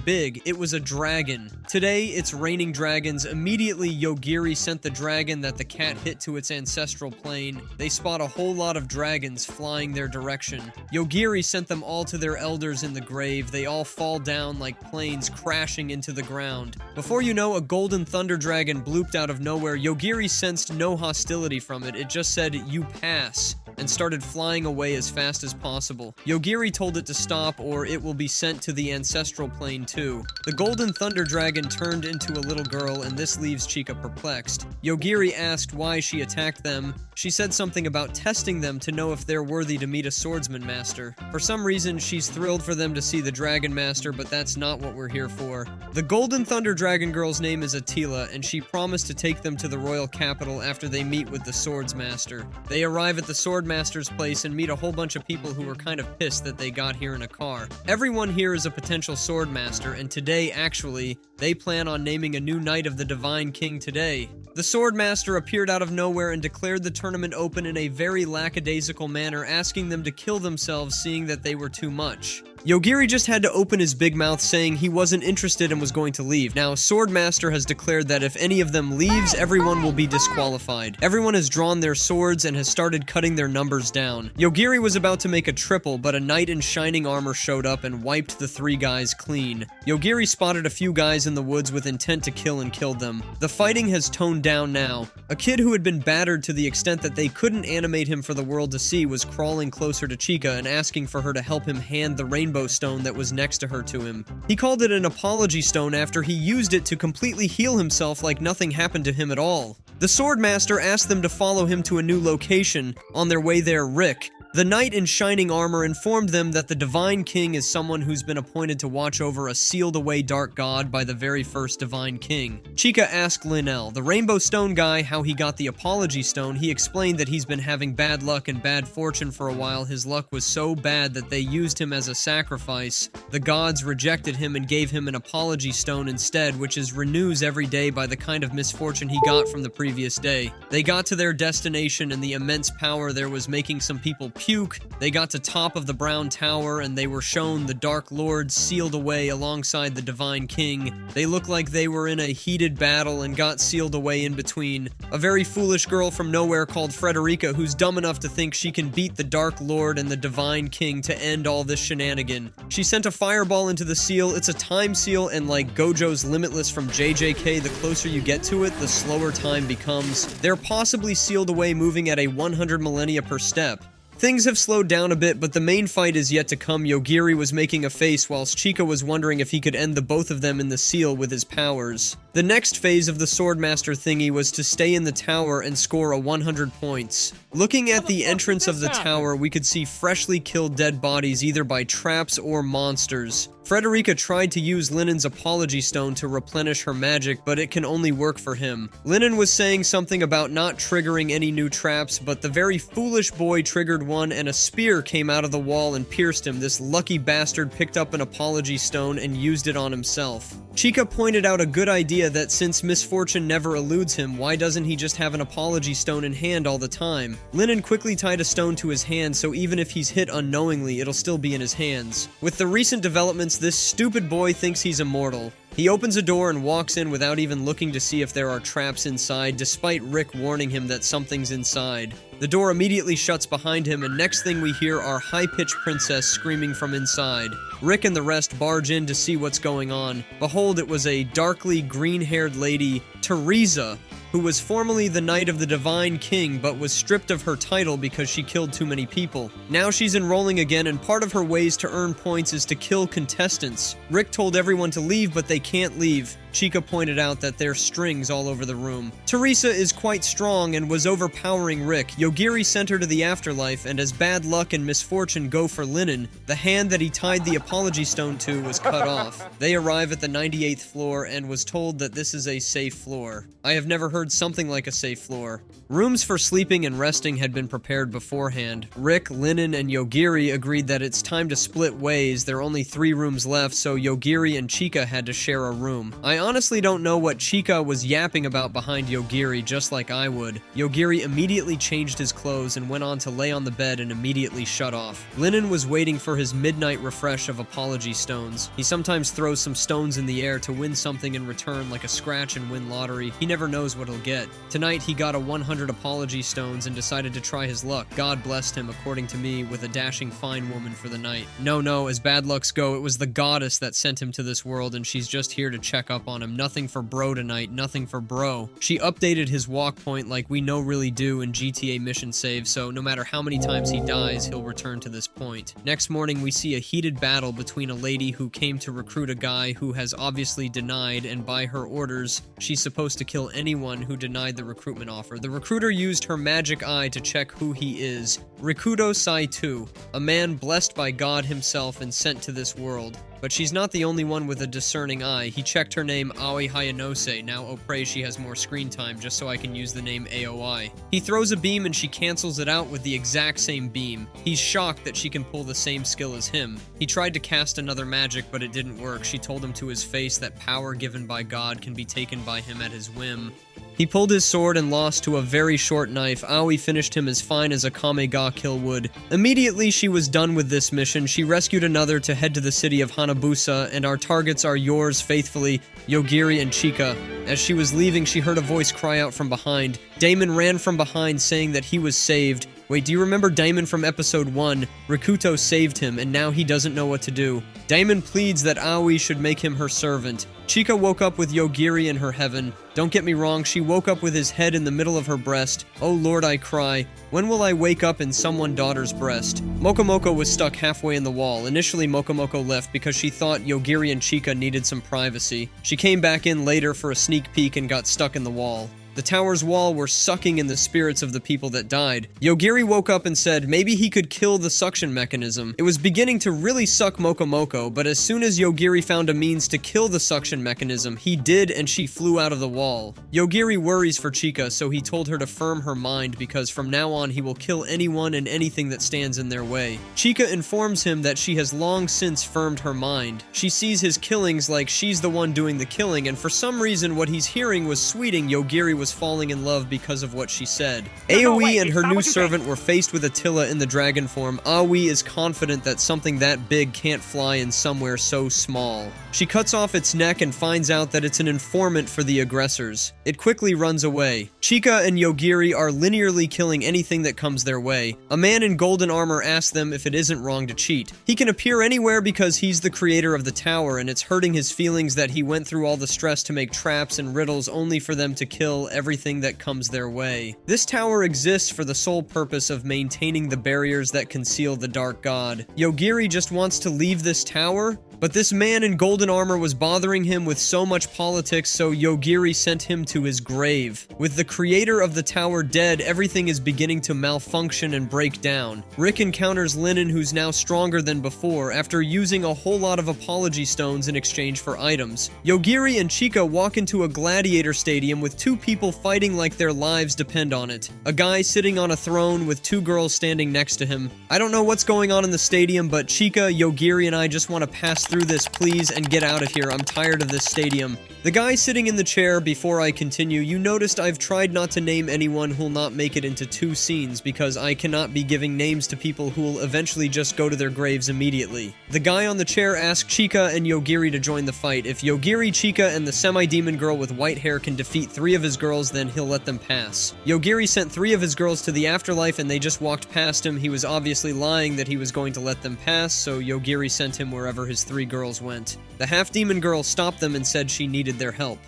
big. It was a dragon. Today, it's raining dragons. Immediately, Yogiri sent the dragon that the cat hit to its ancestral plane. They spot a whole lot of dragons flying their direction. Yogiri sent them all to their elders in the grave. They all fall down like planes crashing into the ground. Before you know, a golden thunder dragon blooped out of nowhere. Yogiri sensed no hostility from it. It just said, "You pass," and started flying away as fast as possible. Yogiri told it to stop or it will be sent to the ancestral plane too. The golden thunder dragon turned into a little girl, and this leaves Chika perplexed. Yogiri asked why she attacked them. She said something about testing them to know if they're worthy to meet a swordsman master. For some reason, she's thrilled for them to see the dragon master, but that's not what we're here for. The golden thunder dragon girl's name is Attila, and she promised to take them to the royal capital after they meet with the swords master. They arrive at the sword master's place and meet a whole bunch of people who were kind of pissed that they got here in a car. Everyone here is a potential sword master, and today, actually, they plan on naming a new knight of the Divine King today. The sword master appeared out of nowhere and declared the tournament open in a very lackadaisical manner, asking them to kill themselves, seeing that they were too much. Yogiri just had to open his big mouth, saying he wasn't interested and was going to leave. Now, Swordmaster has declared that if any of them leaves, everyone will be disqualified. Everyone has drawn their swords and has started cutting their numbers down. Yogiri was about to make a triple, but a knight in shining armor showed up and wiped the 3 guys clean. Yogiri spotted a few guys in the woods with intent to kill and killed them. The fighting has toned down now. A kid who had been battered to the extent that they couldn't animate him for the world to see was crawling closer to Chika and asking for her to help him hand the rainbow stone that was next to her to him. He called it an apology stone after he used it to completely heal himself like nothing happened to him at all. The Swordmaster asked them to follow him to a new location. On their way there, Rick, the knight in shining armor, informed them that the Divine King is someone who's been appointed to watch over a sealed-away dark god by the very first Divine King. Chica asked Linnell, the Rainbow Stone guy, how he got the Apology Stone. He explained that he's been having bad luck and bad fortune for a while. His luck was so bad that they used him as a sacrifice. The gods rejected him and gave him an Apology Stone instead, which is renews every day by the kind of misfortune he got from the previous day. They got to their destination, and the immense power there was making some people puke. They got to top of the Brown Tower, and they were shown the Dark Lord sealed away alongside the Divine King. They looked like they were in a heated battle and got sealed away in between. A very foolish girl from nowhere called Frederica, who's dumb enough to think she can beat the Dark Lord and the Divine King to end all this shenanigan. She sent a fireball into the seal. It's a time seal, and like Gojo's Limitless from JJK, the closer you get to it, the slower time becomes. They're possibly sealed away, moving at a 100 millennia per step. Things have slowed down a bit, but the main fight is yet to come. Yogiri was making a face whilst Chica was wondering if he could end the both of them in the seal with his powers. The next phase of the Swordmaster thingy was to stay in the tower and score a 100 points. Looking at the entrance of the tower, we could see freshly killed dead bodies either by traps or monsters. Frederica tried to use Lennon's Apology Stone to replenish her magic, but it can only work for him. Lennon was saying something about not triggering any new traps, but the very foolish boy triggered one, and a spear came out of the wall and pierced him. This lucky bastard picked up an Apology Stone and used it on himself. Chica pointed out a good idea that since misfortune never eludes him, why doesn't he just have an Apology Stone in hand all the time? Lennon quickly tied a stone to his hand, so even if he's hit unknowingly, it'll still be in his hands. With the recent developments, this stupid boy thinks he's immortal. He opens a door and walks in without even looking to see if there are traps inside, despite Rick warning him that something's inside. The door immediately shuts behind him, and next thing we hear are high-pitched princess screaming from inside. Rick and the rest barge in to see what's going on. Behold, it was a darkly green-haired lady, Teresa, who was formerly the Knight of the Divine King, but was stripped of her title because she killed too many people. Now she's enrolling again, and part of her ways to earn points is to kill contestants. Rick told everyone to leave, but they can't leave. Chica pointed out that there's strings all over the room. Teresa is quite strong and was overpowering Rick. Yogiri sent her to the afterlife, and as bad luck and misfortune go for Lennon, the hand that he tied the Apology Stone to was cut off. They arrive at the 98th floor and was told that this is a safe floor. I have never heard something like a safe floor. Rooms for sleeping and resting had been prepared beforehand. Rick, Lennon, and Yogiri agreed that it's time to split ways. There are only 3 rooms left, so Yogiri and Chica had to share a room. I honestly don't know what Chica was yapping about behind Yogiri, just like I would. Yogiri immediately changed his clothes and went on to lay on the bed and immediately shut off. Lennon was waiting for his midnight refresh of Apology Stones. He sometimes throws some stones in the air to win something in return, like a scratch and win lottery. He never knows what he'll get. Tonight he got a 100 Apology Stones and decided to try his luck. God blessed him, according to me, with a dashing fine woman for the night. No, as bad lucks go, it was the goddess that sent him to this world, and she's just here to check up on him. Nothing for bro tonight, nothing for bro. She updated his walk point like we know really do in GTA mission save, so no matter how many times he dies, he'll return to this point. Next morning, we see a heated battle between a lady who came to recruit a guy who has obviously denied, and by her orders, she's supposed to kill anyone who denied the recruitment offer. The recruiter used her magic eye to check who he is. Rikudo Sai-2, a man blessed by God himself and sent to this world. But she's not the only one with a discerning eye. He checked her name Aoi Hayanose. Now, oh pray she has more screen time just so I can use the name AOI. He throws a beam and she cancels it out with the exact same beam. He's shocked that she can pull the same skill as him. He tried to cast another magic, but it didn't work. She told him to his face that power given by God can be taken by him at his whim. He pulled his sword and lost to a very short knife. Aoi finished him as fine as a Kamega kill would. Immediately she was done with this mission. She rescued another to head to the city of Hanabusa, and our targets are yours faithfully, Yogiri and Chica. As she was leaving, she heard a voice cry out from behind. Damon ran from behind saying that he was saved. Wait, do you remember Damon from episode 1? Rikuto saved him, and now he doesn't know what to do. Damon pleads that Aoi should make him her servant. Chica woke up with Yogiri in her heaven. Don't get me wrong, she woke up with his head in the middle of her breast. Oh Lord, I cry. When will I wake up in someone's daughter's breast? Mokomoko was stuck halfway in the wall. Initially, Mokomoko left because she thought Yogiri and Chica needed some privacy. She came back in later for a sneak peek and got stuck in the wall. The tower's wall were sucking in the spirits of the people that died. Yogiri woke up and said maybe he could kill the suction mechanism. It was beginning to really suck Mokomoko, but as soon as Yogiri found a means to kill the suction mechanism, he did, and she flew out of the wall. Yogiri worries for Chika, so he told her to firm her mind because from now on he will kill anyone and anything that stands in their way. Chika informs him that she has long since firmed her mind. She sees his killings like she's the one doing the killing, and for some reason what he's hearing was sweeting Yogiri was falling in love because of what she said. Aoi and her new servant were faced with Attila in the dragon form. Aoi is confident that something that big can't fly in somewhere so small. She cuts off its neck and finds out that it's an informant for the aggressors. It quickly runs away. Chika and Yogiri are linearly killing anything that comes their way. A man in golden armor asks them if it isn't wrong to cheat. He can appear anywhere because he's the creator of the tower, and it's hurting his feelings that he went through all the stress to make traps and riddles only for them to kill everything that comes their way. This tower exists for the sole purpose of maintaining the barriers that conceal the dark god. Yogiri just wants to leave this tower, but this man in golden armor was bothering him with so much politics, so Yogiri sent him to his grave. With the creator of the tower dead, everything is beginning to malfunction and break down. Rick encounters Linen, who's now stronger than before, after using a whole lot of apology stones in exchange for items. Yogiri and Chika walk into a gladiator stadium with two people fighting like their lives depend on it. A guy sitting on a throne with two girls standing next to him. I don't know what's going on in the stadium, but Chika, Yogiri, and I just want to pass through this, please, and get out of here. I'm tired of this stadium. The guy sitting in the chair, before I continue, you noticed I've tried not to name anyone who'll not make it into two scenes because I cannot be giving names to people who'll eventually just go to their graves immediately. The guy on the chair asked Chika and Yogiri to join the fight. If Yogiri, Chika, and the semi-demon girl with white hair can defeat 3 of his girls, then he'll let them pass. Yogiri sent 3 of his girls to the afterlife and they just walked past him. He was obviously lying that he was going to let them pass, so Yogiri sent him wherever his 3 girls went. The half-demon girl stopped them and said she needed their help.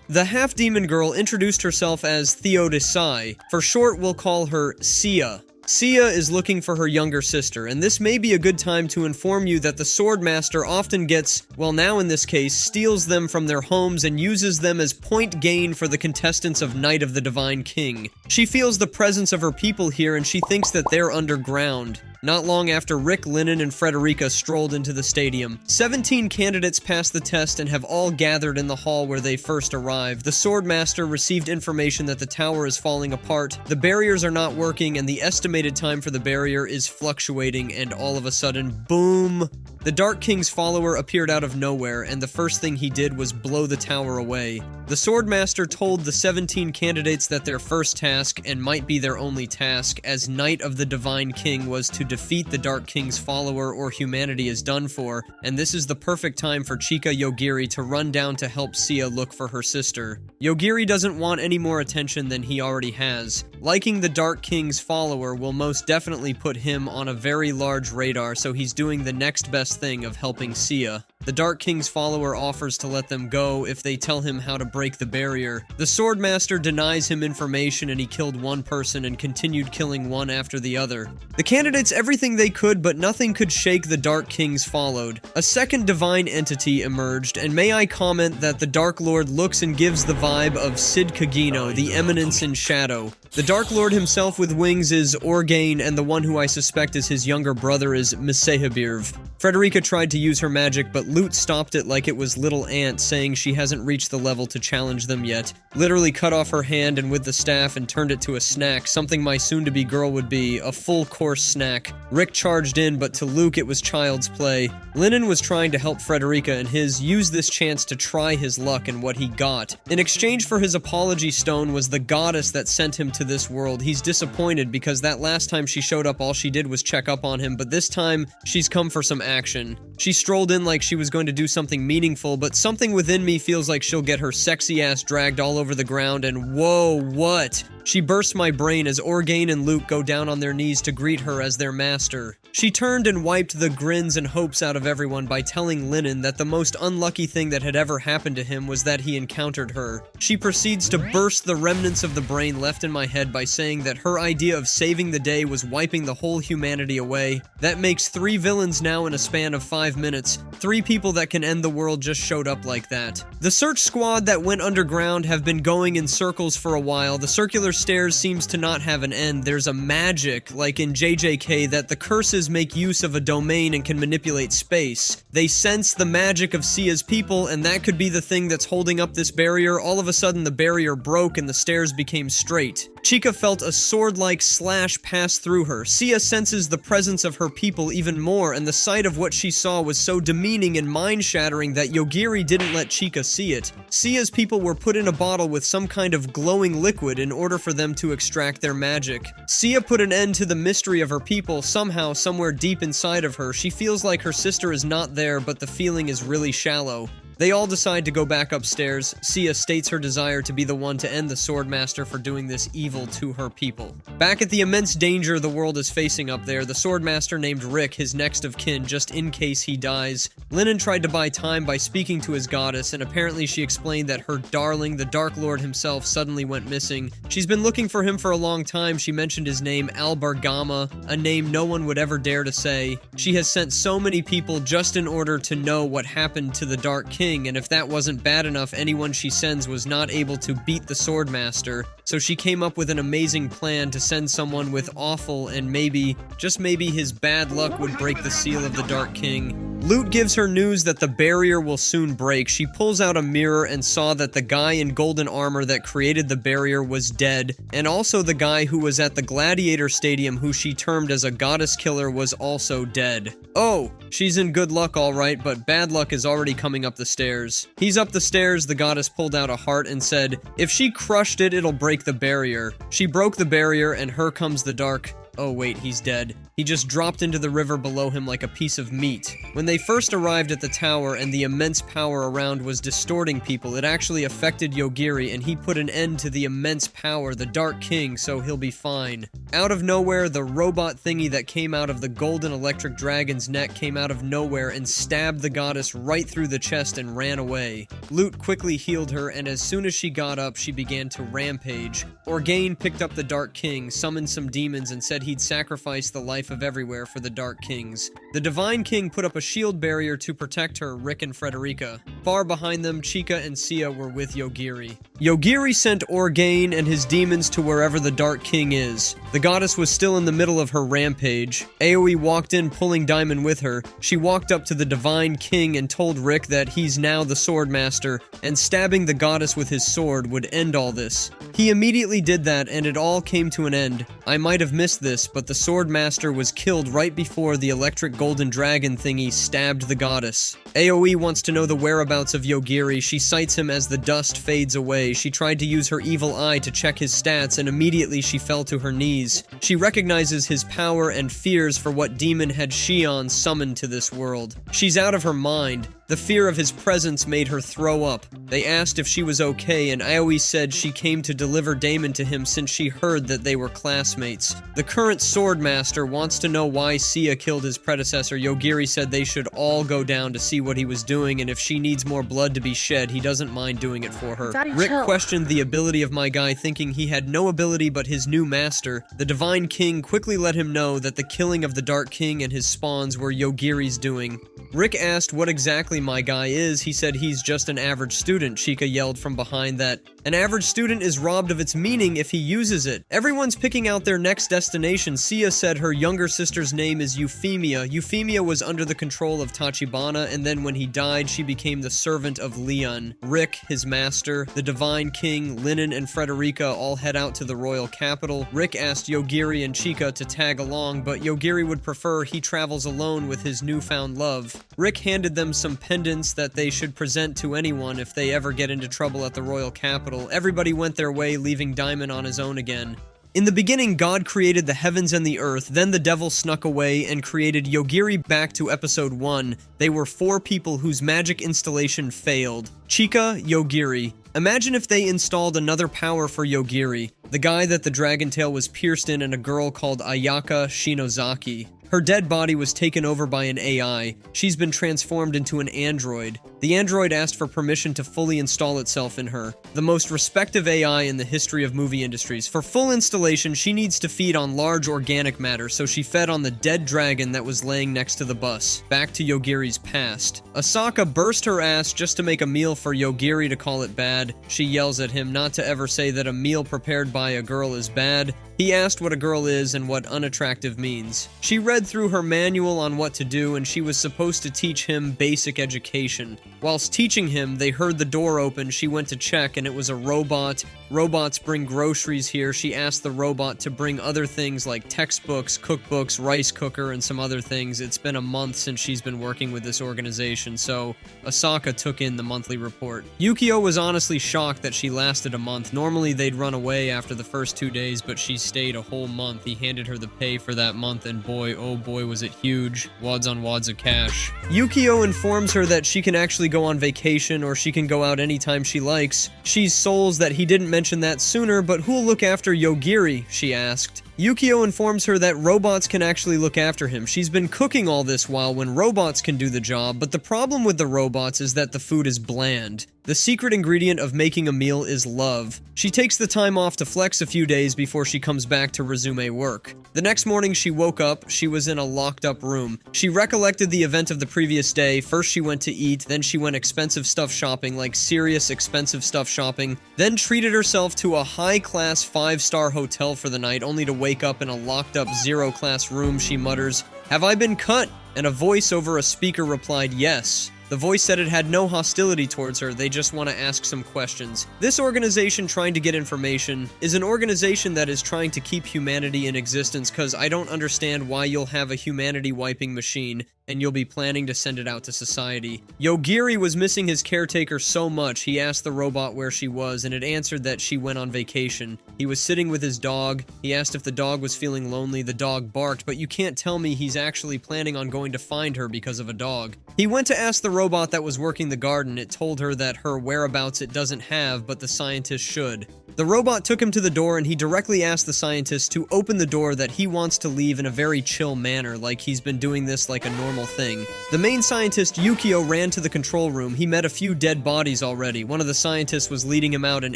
The half-demon girl introduced herself as Theodisai. For short, we'll call her Sia. Sia is looking for her younger sister, and this may be a good time to inform you that the Swordmaster often gets, well now in this case, steals them from their homes and uses them as point gain for the contestants of Night of the Divine King. She feels the presence of her people here and she thinks that they're underground. Not long after Rick, Lennon, and Frederica strolled into the stadium. 17 candidates passed the test and have all gathered in the hall where they first arrived. The Swordmaster received information that the tower is falling apart, the barriers are not working, and the estimated time for the barrier is fluctuating, and all of a sudden, boom! The Dark King's follower appeared out of nowhere, and the first thing he did was blow the tower away. The Swordmaster told the 17 candidates that their first task, and might be their only task, as Knight of the Divine King was to defeat the Dark King's follower or humanity is done for, and this is the perfect time for Chika Yogiri to run down to help Sia look for her sister. Yogiri doesn't want any more attention than he already has. Liking the Dark King's follower will most definitely put him on a very large radar, so he's doing the next best thing of helping Sia. The Dark King's follower offers to let them go if they tell him how to break the barrier. The Swordmaster denies him information and he killed one person and continued killing one after the other. The candidates everything they could, but nothing could shake the Dark King's followed. A second divine entity emerged, and may I comment that the Dark Lord looks and gives the vibe of Sid Kagino, the Eminence in Shadow. The Dark Lord himself with wings is Organe, and the one who I suspect is his younger brother is Misehebirv. Frederica tried to use her magic, but Lute stopped it like it was Little Ant, saying she hasn't reached the level to challenge them yet. Literally cut off her hand and with the staff and turned it to a snack, something my soon-to-be girl would be, a full-course snack. Rick charged in, but to Luke it was child's play. Lennon was trying to help Frederica and his use this chance to try his luck, and what he got. In exchange for his apology stone was the goddess that sent him to this world. He's disappointed because that last time she showed up all she did was check up on him, but this time she's come for some action. She strolled in like she was going to do something meaningful, but something within me feels like she'll get her sexy ass dragged all over the ground and whoa, what? She bursts my brain as Orgain and Luke go down on their knees to greet her as their master. She turned and wiped the grins and hopes out of everyone by telling Linen that the most unlucky thing that had ever happened to him was that he encountered her. She proceeds to burst the remnants of the brain left in my head by saying that her idea of saving the day was wiping the whole humanity away. That makes 3 villains now in a span of 5 minutes. 3 people that can end the world just showed up like that. The search squad that went underground have been going in circles for a while. The circular stairs seems to not have an end. There's a magic, like in JJK, that the curses make use of a domain and can manipulate space. They sense the magic of Sia's people, and that could be the thing that's holding up this barrier. All of a sudden, the barrier broke and the stairs became straight. Chica felt a sword-like slash pass through her. Sia senses the presence of her people even more, and the sight of what she saw was so demeaning and mind-shattering that Yogiri didn't let Chica see it. Sia's people were put in a bottle with some kind of glowing liquid in order for them to extract their magic. Sia put an end to the mystery of her people somehow, somewhere deep inside of her. She feels like her sister is not there, but the feeling is really shallow. They all decide to go back upstairs. Sia states her desire to be the one to end the Swordmaster for doing this evil to her people. Back at the immense danger the world is facing up there, the Swordmaster named Rick his next of kin just in case he dies. Linen tried to buy time by speaking to his goddess, and apparently she explained that her darling, the Dark Lord himself, suddenly went missing. She's been looking for him for a long time. She mentioned his name, Albargama, a name no one would ever dare to say. She has sent so many people just in order to know what happened to the Dark King, and if that wasn't bad enough, anyone she sends was not able to beat the Swordmaster, so she came up with an amazing plan to send someone with awful and maybe, just maybe, his bad luck would break the seal of the Dark King. Lute gives her news that the barrier will soon break. She pulls out a mirror and saw that the guy in golden armor that created the barrier was dead, and also the guy who was at the Gladiator Stadium who she termed as a goddess killer was also dead. Oh, she's in good luck alright, but bad luck is already coming up the stairs. He's up the stairs, the goddess pulled out a heart and said, if she crushed it, it'll break the barrier. She broke the barrier, and her comes the dark. Oh wait, he's dead. He just dropped into the river below him like a piece of meat. When they first arrived at the tower and the immense power around was distorting people, it actually affected Yogiri, and he put an end to the immense power, the Dark King, so he'll be fine. Out of nowhere, the robot thingy that came out of the golden electric dragon's neck came out of nowhere and stabbed the goddess right through the chest and ran away. Lute quickly healed her, and as soon as she got up, she began to rampage. Orgain picked up the Dark King, summoned some demons, and said he'd sacrifice the life of everywhere for the Dark Kings. The Divine King put up a shield barrier to protect her, Rick and Frederica. Far behind them, Chica and Sia were with Yogiri. Yogiri sent Orgain and his demons to wherever the Dark King is. The goddess was still in the middle of her rampage. Aoi walked in pulling Diamond with her. She walked up to the Divine King and told Rick that he's now the Swordmaster, and stabbing the goddess with his sword would end all this. He immediately did that, and it all came to an end. I might have missed this, but the Swordmaster was killed right before the electric golden dragon thingy stabbed the goddess. Aoi wants to know the whereabouts of Yogiri. She cites him as the dust fades away. She tried to use her evil eye to check his stats, and immediately she fell to her knees. She recognizes his power and fears for what demon had Shion summoned to this world. She's out of her mind. The fear of his presence made her throw up. They asked if she was okay, and Aoi said she came to deliver Damon to him since she heard that they were classmates. The current Swordmaster wants to know why Sia killed his predecessor. Yogiri said they should all go down to see what he was doing, and if she needs more blood to be shed, he doesn't mind doing it for her. Rick questioned the ability of my guy, thinking he had no ability but his new master. The Divine King quickly let him know that the killing of the Dark King and his spawns were Yogiri's doing. Rick asked what exactly my guy is. He said he's just an average student. Chica yelled from behind that an average student is robbed of its meaning if he uses it. Everyone's picking out their next destination. Sia said her younger sister's name is Euphemia. Euphemia was under the control of Tachibana, and then when he died, she became the servant of Leon. Rick, his master, the Divine King, Linen, and Frederica all head out to the royal capital. Rick asked Yogiri and Chica to tag along, but Yogiri would prefer he travels alone with his newfound love. Rick handed them some pendants that they should present to anyone if they ever get into trouble at the royal capital. Everybody went their way, leaving Diamond on his own again. In the beginning, God created the heavens and the earth, then the devil snuck away and created Yogiri back to episode 1. They were 4 people whose magic installation failed. Chica, Yogiri, Imagine if they installed another power for Yogiri, the guy that the dragon tail was pierced in, and a girl called Ayaka Shinozaki. Her dead body was taken over by an AI. She's been transformed into an android. The android asked for permission to fully install itself in her, the most respective AI in the history of movie industries. For full installation, she needs to feed on large organic matter, so she fed on the dead dragon that was laying next to the bus. Back to Yogiri's past. Asaka burst her ass just to make a meal for Yogiri to call it bad. She yells at him not to ever say that a meal prepared by a girl is bad. He asked what a girl is and what unattractive means. She read through her manual on what to do, and she was supposed to teach him basic education. Whilst teaching him, they heard the door open. She went to check, and it was a robot. Robots bring groceries here. She asked the robot to bring other things like textbooks, cookbooks, rice cooker, and some other things. It's been a month since she's been working with this organization, so Asaka took in the monthly report. Yukio was honestly shocked that she lasted a month. Normally, they'd run away after the first 2 days, but she stayed a whole month. He handed her the pay for that month, and boy, oh boy, was it huge. Wads on wads of cash. Yukio informs her that she can actually go on vacation, or she can go out anytime she likes. She's souls that he didn't mention that sooner, but who'll look after Yogiri, she asked. Yukio informs her that robots can actually look after him. She's been cooking all this while when robots can do the job, but the problem with the robots is that the food is bland. The secret ingredient of making a meal is love. She takes the time off to flex a few days before she comes back to resume work. The next morning she woke up, she was in a locked up room. She recollected the event of the previous day. First she went to eat, then she went expensive stuff shopping, like serious expensive stuff shopping, then treated herself to a high-class 5-star hotel for the night, only to wake up in a locked up 0-class room. She mutters, "Have I been cut?" And a voice over a speaker replied, "Yes." The voice said it had no hostility towards her, they just want to ask some questions. This organization trying to get information is an organization that is trying to keep humanity in existence, cause I don't understand why you'll have a humanity wiping machine and you'll be planning to send it out to society. Yogiri was missing his caretaker so much, he asked the robot where she was, and it answered that she went on vacation. He was sitting with his dog. He asked if the dog was feeling lonely. The dog barked, but you can't tell me he's actually planning on going to find her because of a dog. He went to ask the robot that was working the garden. It told her that her whereabouts it doesn't have, but the scientist should. The robot took him to the door, and he directly asked the scientist to open the door, that he wants to leave in a very chill manner, like he's been doing this like a normal thing. The main scientist, Yukio, ran to the control room. He met a few dead bodies already. One of the scientists was leading him out, and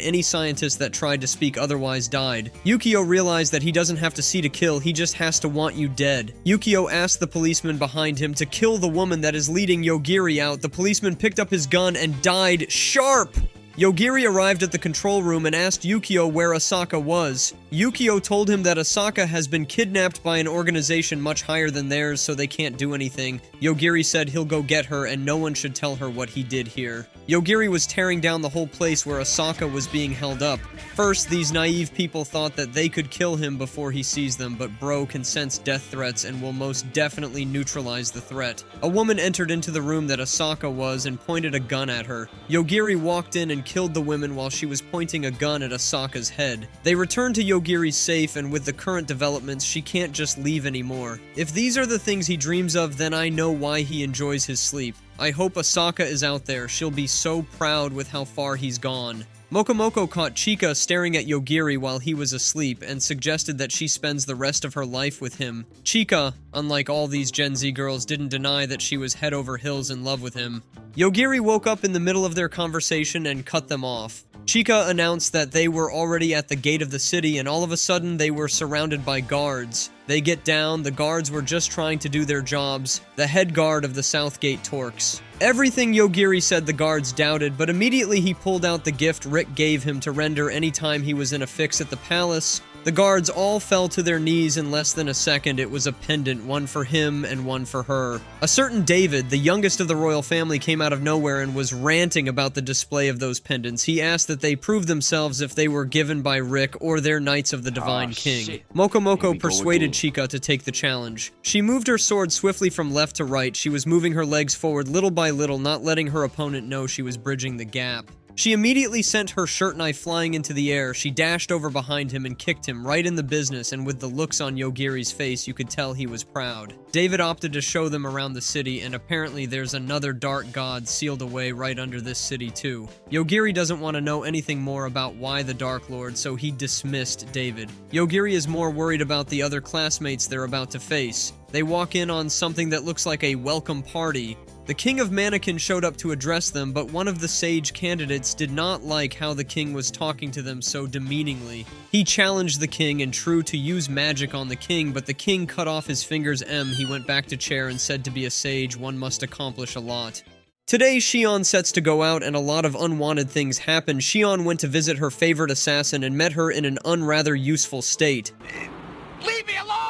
any scientist that tried to speak otherwise died. Yukio realized that he doesn't have to see to kill, he just has to want you dead. Yukio asked the policeman behind him to kill the woman that is leading Yogiri out. The policeman picked up his gun and died sharp! Yogiri arrived at the control room and asked Yukio where Asaka was. Yukio told him that Asaka has been kidnapped by an organization much higher than theirs, so they can't do anything. Yogiri said he'll go get her and no one should tell her what he did here. Yogiri was tearing down the whole place where Asaka was being held up. First, these naive people thought that they could kill him before he sees them, but bro can sense death threats and will most definitely neutralize the threat. A woman entered into the room that Asaka was and pointed a gun at her. Yogiri walked in and killed the women while she was pointing a gun at Asaka's head. They returned to Yogiri's safe, and with the current developments, she can't just leave anymore. If these are the things he dreams of, then I know why he enjoys his sleep. I hope Asaka is out there. She'll be so proud with how far he's gone. Mokomoko caught Chika staring at Yogiri while he was asleep and suggested that she spends the rest of her life with him. Chika, unlike all these Gen Z girls, didn't deny that she was head over heels in love with him. Yogiri woke up in the middle of their conversation and cut them off. Chika announced that they were already at the gate of the city, and all of a sudden they were surrounded by guards. They get down, the guards were just trying to do their jobs. The head guard of the South Gate Torques. Everything Yogiri said the guards doubted, but immediately he pulled out the gift Rick gave him to render anytime he was in a fix at the palace. The guards all fell to their knees in less than a second. It was a pendant, one for him and one for her. A certain David, the youngest of the royal family, came out of nowhere and was ranting about the display of those pendants. He asked that they prove themselves if they were given by Rick or their Knights of the Divine King. Shit. Mokomoko persuaded Chika to take the challenge. She moved her sword swiftly from left to right. She was moving her legs forward little by little, not letting her opponent know she was bridging the gap. She immediately sent her shirt knife flying into the air. She dashed over behind him and kicked him right in the business, and with the looks on Yogiri's face, you could tell he was proud. David opted to show them around the city, and apparently there's another dark god sealed away right under this city too. Yogiri doesn't want to know anything more about why the Dark Lord, so he dismissed David. Yogiri is more worried about the other classmates they're about to face. They walk in on something that looks like a welcome party. The King of Mannequin showed up to address them, but one of the sage candidates did not like how the king was talking to them so demeaningly. He challenged the king and tried to use magic on the king, but the king cut off his fingers. He went back to chair and said to be a sage, one must accomplish a lot. Today, Shion sets to go out and a lot of unwanted things happen. Shion went to visit her favorite assassin and met her in an unrather useful state. Leave me alone!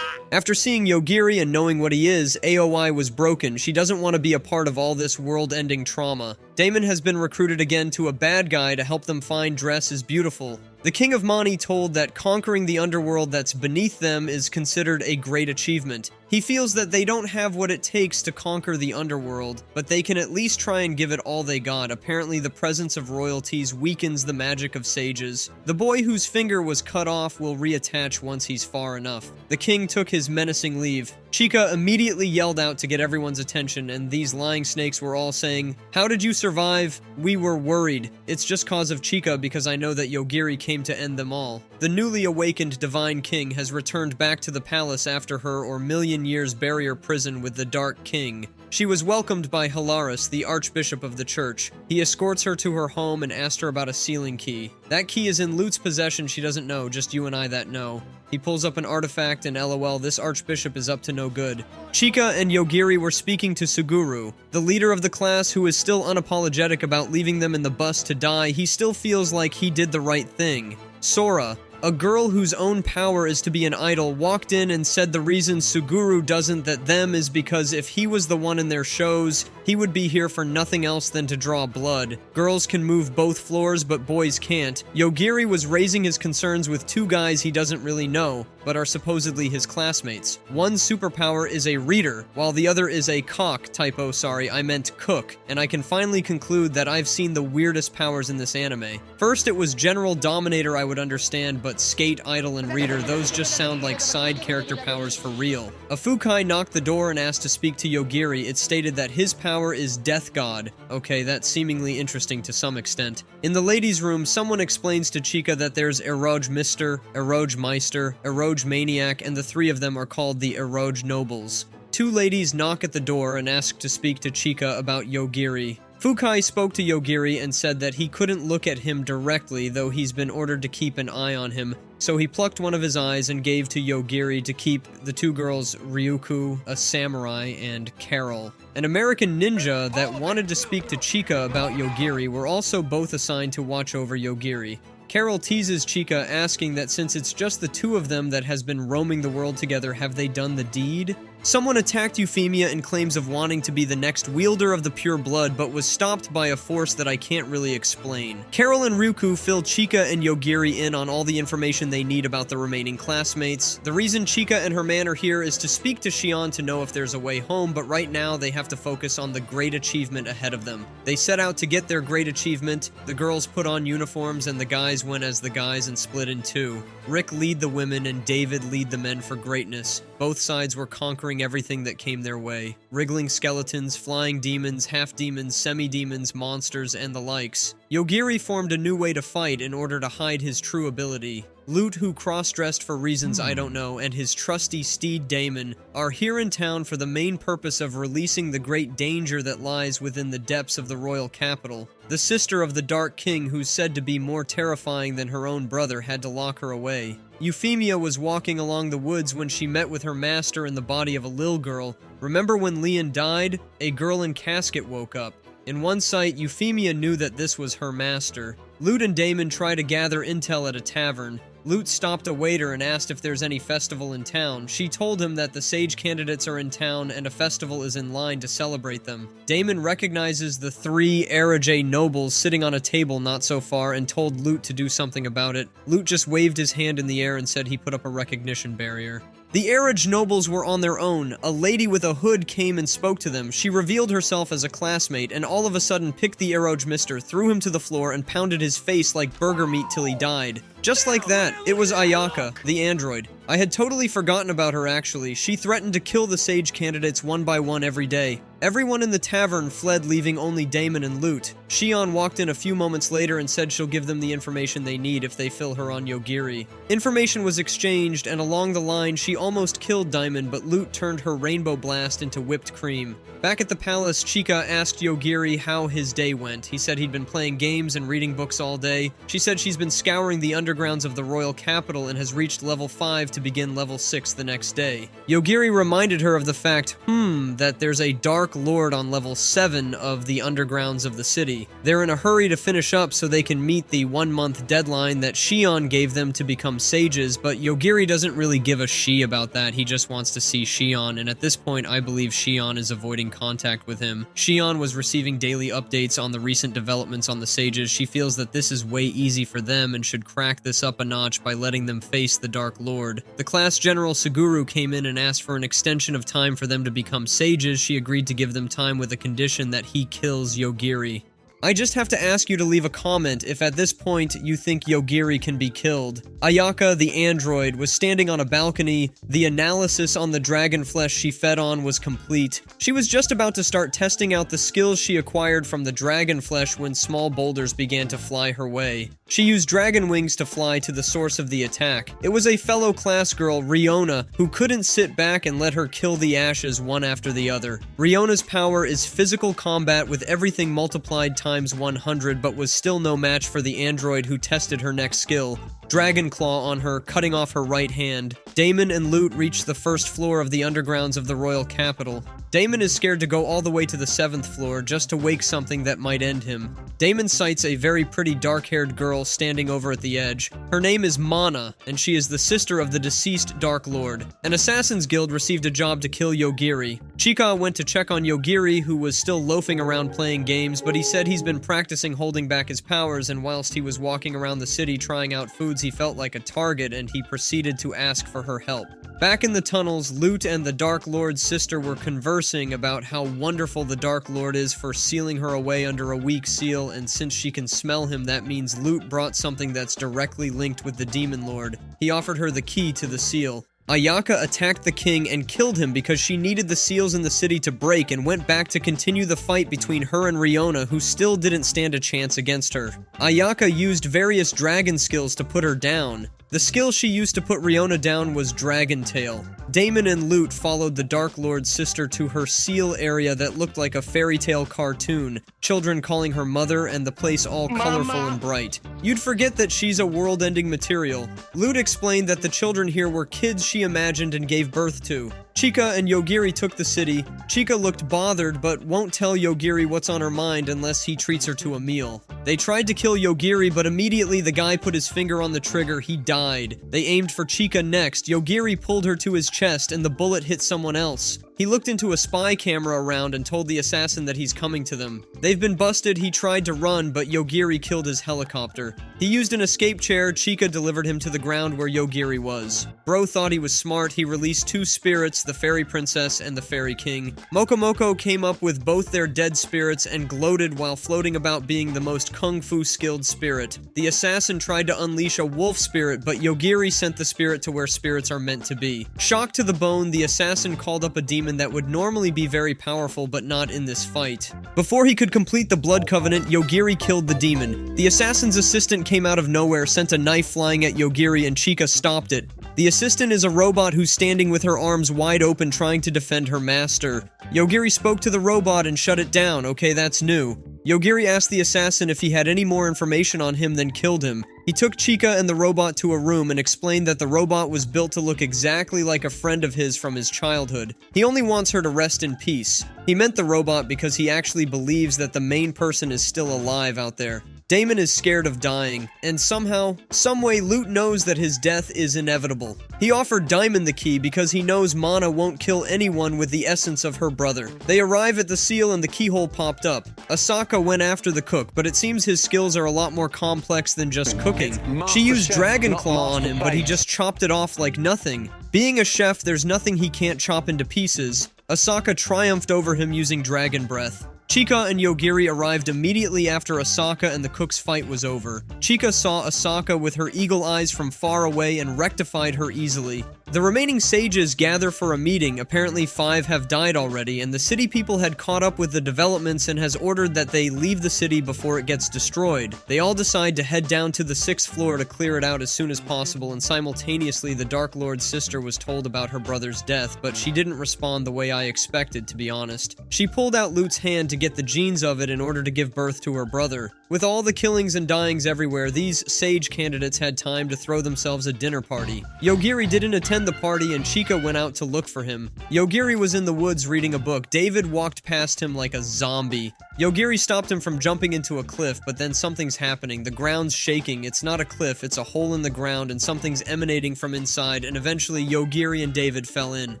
After seeing Yogiri and knowing what he is, AOI was broken. She doesn't want to be a part of all this world-ending trauma. Damon has been recruited again to a bad guy to help them find Dress is beautiful. The King of Mani told that conquering the underworld that's beneath them is considered a great achievement. He feels that they don't have what it takes to conquer the underworld, but they can at least try and give it all they got. Apparently, the presence of royalties weakens the magic of sages. The boy whose finger was cut off will reattach once he's far enough. The king took his menacing leave. Chika immediately yelled out to get everyone's attention, and these lying snakes were all saying, "How did you survive? We were worried. It's just cause of Chika because I know that Yogiri came to end them all." The newly awakened Divine King has returned back to the palace after her million years barrier prison with the Dark King. She was welcomed by Hilaris, the Archbishop of the church. He escorts her to her home and asked her about a sealing key. That key is in Lut's possession. She doesn't know, just you and I that know. He pulls up an artifact and LOL, this Archbishop is up to no good. Chika and Yogiri were speaking to Suguru, the leader of the class who is still unapologetic about leaving them in the bus to die. He still feels like he did the right thing. Sora, a girl whose own power is to be an idol, walked in and said the reason Suguru doesn't that them is because if he was the one in their shows, he would be here for nothing else than to draw blood. Girls can move both floors, but boys can't. Yogiri was raising his concerns with two guys he doesn't really know, but are supposedly his classmates. One superpower is a reader, while the other is a cock. Typo, sorry, I meant cook. And I can finally conclude that I've seen the weirdest powers in this anime. First, it was General Dominator I would understand, but Skate, Idol, and Reader, those just sound like side character powers for real. A Fukai knocked the door and asked to speak to Yogiri. It stated that his power is Death God. Okay, that's seemingly interesting to some extent. In the ladies' room, someone explains to Chika that there's Eroge Mister, Eroge Meister, Eroge Maniac, and the three of them are called the Eroge Nobles. Two ladies knock at the door and ask to speak to Chika about Yogiri. Fukai spoke to Yogiri and said that he couldn't look at him directly, though he's been ordered to keep an eye on him, so he plucked one of his eyes and gave to Yogiri to keep the two girls Ryuku, a samurai, and Carol. An American ninja that wanted to speak to Chika about Yogiri were also both assigned to watch over Yogiri. Carol teases Chika, asking that since it's just the two of them that has been roaming the world together, have they done the deed? Someone attacked Euphemia and claims of wanting to be the next wielder of the pure blood, but was stopped by a force that I can't really explain. Carol and Ryuku fill Chika and Yogiri in on all the information they need about the remaining classmates. The reason Chika and her man are here is to speak to Shion to know if there's a way home, but right now they have to focus on the great achievement ahead of them. They set out to get their great achievement. The girls put on uniforms and the guys went as the guys and split in two. Rick lead the women and David lead the men for greatness. Both sides were conquering everything that came their way. Wriggling skeletons, flying demons, half-demons, semi-demons, monsters, and the likes. Yogiri formed a new way to fight in order to hide his true ability. Lute, who cross-dressed for reasons I don't know, and his trusty steed Damon are here in town for the main purpose of releasing the great danger that lies within the depths of the royal capital. The sister of the Dark King, who's said to be more terrifying than her own brother, had to lock her away. Euphemia was walking along the woods when she met with her master in the body of a lil girl. Remember when Leon died? A girl in casket woke up. In one sight, Euphemia knew that this was her master. Lute and Damon try to gather intel at a tavern. Lute stopped a waiter and asked if there's any festival in town. She told him that the sage candidates are in town and a festival is in line to celebrate them. Damon recognizes the three Eroge nobles sitting on a table not so far and told Lute to do something about it. Lute just waved his hand in the air and said he put up a recognition barrier. The Araj nobles were on their own. A lady with a hood came and spoke to them. She revealed herself as a classmate and all of a sudden picked the Araj mister, threw him to the floor, and pounded his face like burger meat till he died. Just like that, it was Ayaka, the android. I had totally forgotten about her actually. She threatened to kill the sage candidates one by one every day. Everyone in the tavern fled, leaving only Damon and Lute. Shion walked in a few moments later and said she'll give them the information they need if they fill her on Yogiri. Information was exchanged, and along the line she almost killed Diamond, but Lute turned her rainbow blast into whipped cream. Back at the palace, Chika asked Yogiri how his day went. He said he'd been playing games and reading books all day. She said she's been scouring the undergrounds of the royal capital and has reached level 5 to begin level 6 the next day. Yogiri reminded her of the fact, that there's a Dark Lord on level 7 of the undergrounds of the city. They're in a hurry to finish up so they can meet the 1-month deadline that Shion gave them to become sages, but Yogiri doesn't really give a she about that. He just wants to see Shion, and at this point I believe Shion is avoiding contact with him. Shion was receiving daily updates on the recent developments on the sages. She feels that this is way easy for them and should crack this up a notch by letting them face the Dark Lord. The class general Suguru came in and asked for an extension of time for them to become sages. She agreed to give them time with a condition that he kills Yogiri. I just have to ask you to leave a comment if at this point you think Yogiri can be killed. Ayaka, the android, was standing on a balcony. The analysis on the dragon flesh she fed on was complete. She was just about to start testing out the skills she acquired from the dragon flesh when small boulders began to fly her way. She used dragon wings to fly to the source of the attack. It was a fellow class girl, Riona, who couldn't sit back and let her kill the ashes one after the other. Riona's power is physical combat with everything multiplied times 100, but was still no match for the android who tested her next skill. Dragon Claw on her, cutting off her right hand. Damon and Lute reach the first floor of the undergrounds of the royal capital. Damon is scared to go all the way to the 7th floor just to wake something that might end him. Damon sights a very pretty dark-haired girl standing over at the edge. Her name is Mana, and she is the sister of the deceased Dark Lord. An assassin's guild received a job to kill Yogiri. Chika went to check on Yogiri, who was still loafing around playing games, but he said he's been practicing holding back his powers, and whilst he was walking around the city trying out foods, he felt like a target, and he proceeded to ask for her help. Back in the tunnels, Lute and the Dark Lord's sister were conversing about how wonderful the Dark Lord is for sealing her away under a weak seal, and since she can smell him, that means Lute brought something that's directly linked with the Demon Lord. He offered her the key to the seal. Ayaka attacked the king and killed him because she needed the seals in the city to break and went back to continue the fight between her and Riona, who still didn't stand a chance against her. Ayaka used various dragon skills to put her down. The skill she used to put Riona down was Dragon Tail. Damon and Lute followed the Dark Lord's sister to her seal area that looked like a fairy tale cartoon, children calling her mother and the place all colorful and bright. You'd forget that she's a world-ending material. Lute explained that the children here were kids she imagined and gave birth to. Chika and Yogiri took the city. Chika looked bothered, but won't tell Yogiri what's on her mind unless he treats her to a meal. They tried to kill Yogiri, but immediately the guy put his finger on the trigger. He died. They aimed for Chika next. Yogiri pulled her to his chest, and the bullet hit someone else. He looked into a spy camera around and told the assassin that he's coming to them. They've been busted. He tried to run, but Yogiri killed his helicopter. He used an escape chair. Chika delivered him to the ground where Yogiri was. Bro thought he was smart. He released 2 spirits, the Fairy Princess and the Fairy King. Mokomoko came up with both their dead spirits and gloated while floating about being the most kung fu skilled spirit. The assassin tried to unleash a wolf spirit, but Yogiri sent the spirit to where spirits are meant to be. Shocked to the bone, the assassin called up a demon that would normally be very powerful, but not in this fight. Before he could complete the blood covenant, Yogiri killed the demon. The assassin's assistant came out of nowhere, sent a knife flying at Yogiri, and Chika stopped it. The assistant is a robot who's standing with her arms wide open trying to defend her master. Yogiri spoke to the robot and shut it down. Okay, that's new. Yogiri asked the assassin if he had any more information on him, then killed him. He took Chika and the robot to a room and explained that the robot was built to look exactly like a friend of his from his childhood. He only wants her to rest in peace. He meant the robot because he actually believes that the main person is still alive out there. Damon is scared of dying, and somehow, someway, Lute knows that his death is inevitable. He offered Diamond the key because he knows Mana won't kill anyone with the essence of her brother. They arrive at the seal and the keyhole popped up. Asaka went after the cook, but it seems his skills are a lot more complex than just cooking. She used Dragon Claw on him, but he just chopped it off like nothing. Being a chef, there's nothing he can't chop into pieces. Asaka triumphed over him using Dragon Breath. Chika and Yogiri arrived immediately after Asaka and the cook's fight was over. Chika saw Asaka with her eagle eyes from far away and rectified her easily. The remaining sages gather for a meeting. Apparently 5 have died already, and the city people had caught up with the developments and has ordered that they leave the city before it gets destroyed. They all decide to head down to the 6th floor to clear it out as soon as possible, and simultaneously the Dark Lord's sister was told about her brother's death, but she didn't respond the way I expected, to be honest. She pulled out Lute's hand to get the genes of it in order to give birth to her brother. With all the killings and dyings everywhere, these sage candidates had time to throw themselves a dinner party. Yogiri didn't attend the party and Chika went out to look for him. Yogiri was in the woods reading a book. David walked past him like a zombie. Yogiri stopped him from jumping into a cliff, but then something's happening. The ground's shaking. It's not a cliff, it's a hole in the ground and something's emanating from inside, and eventually Yogiri and David fell in.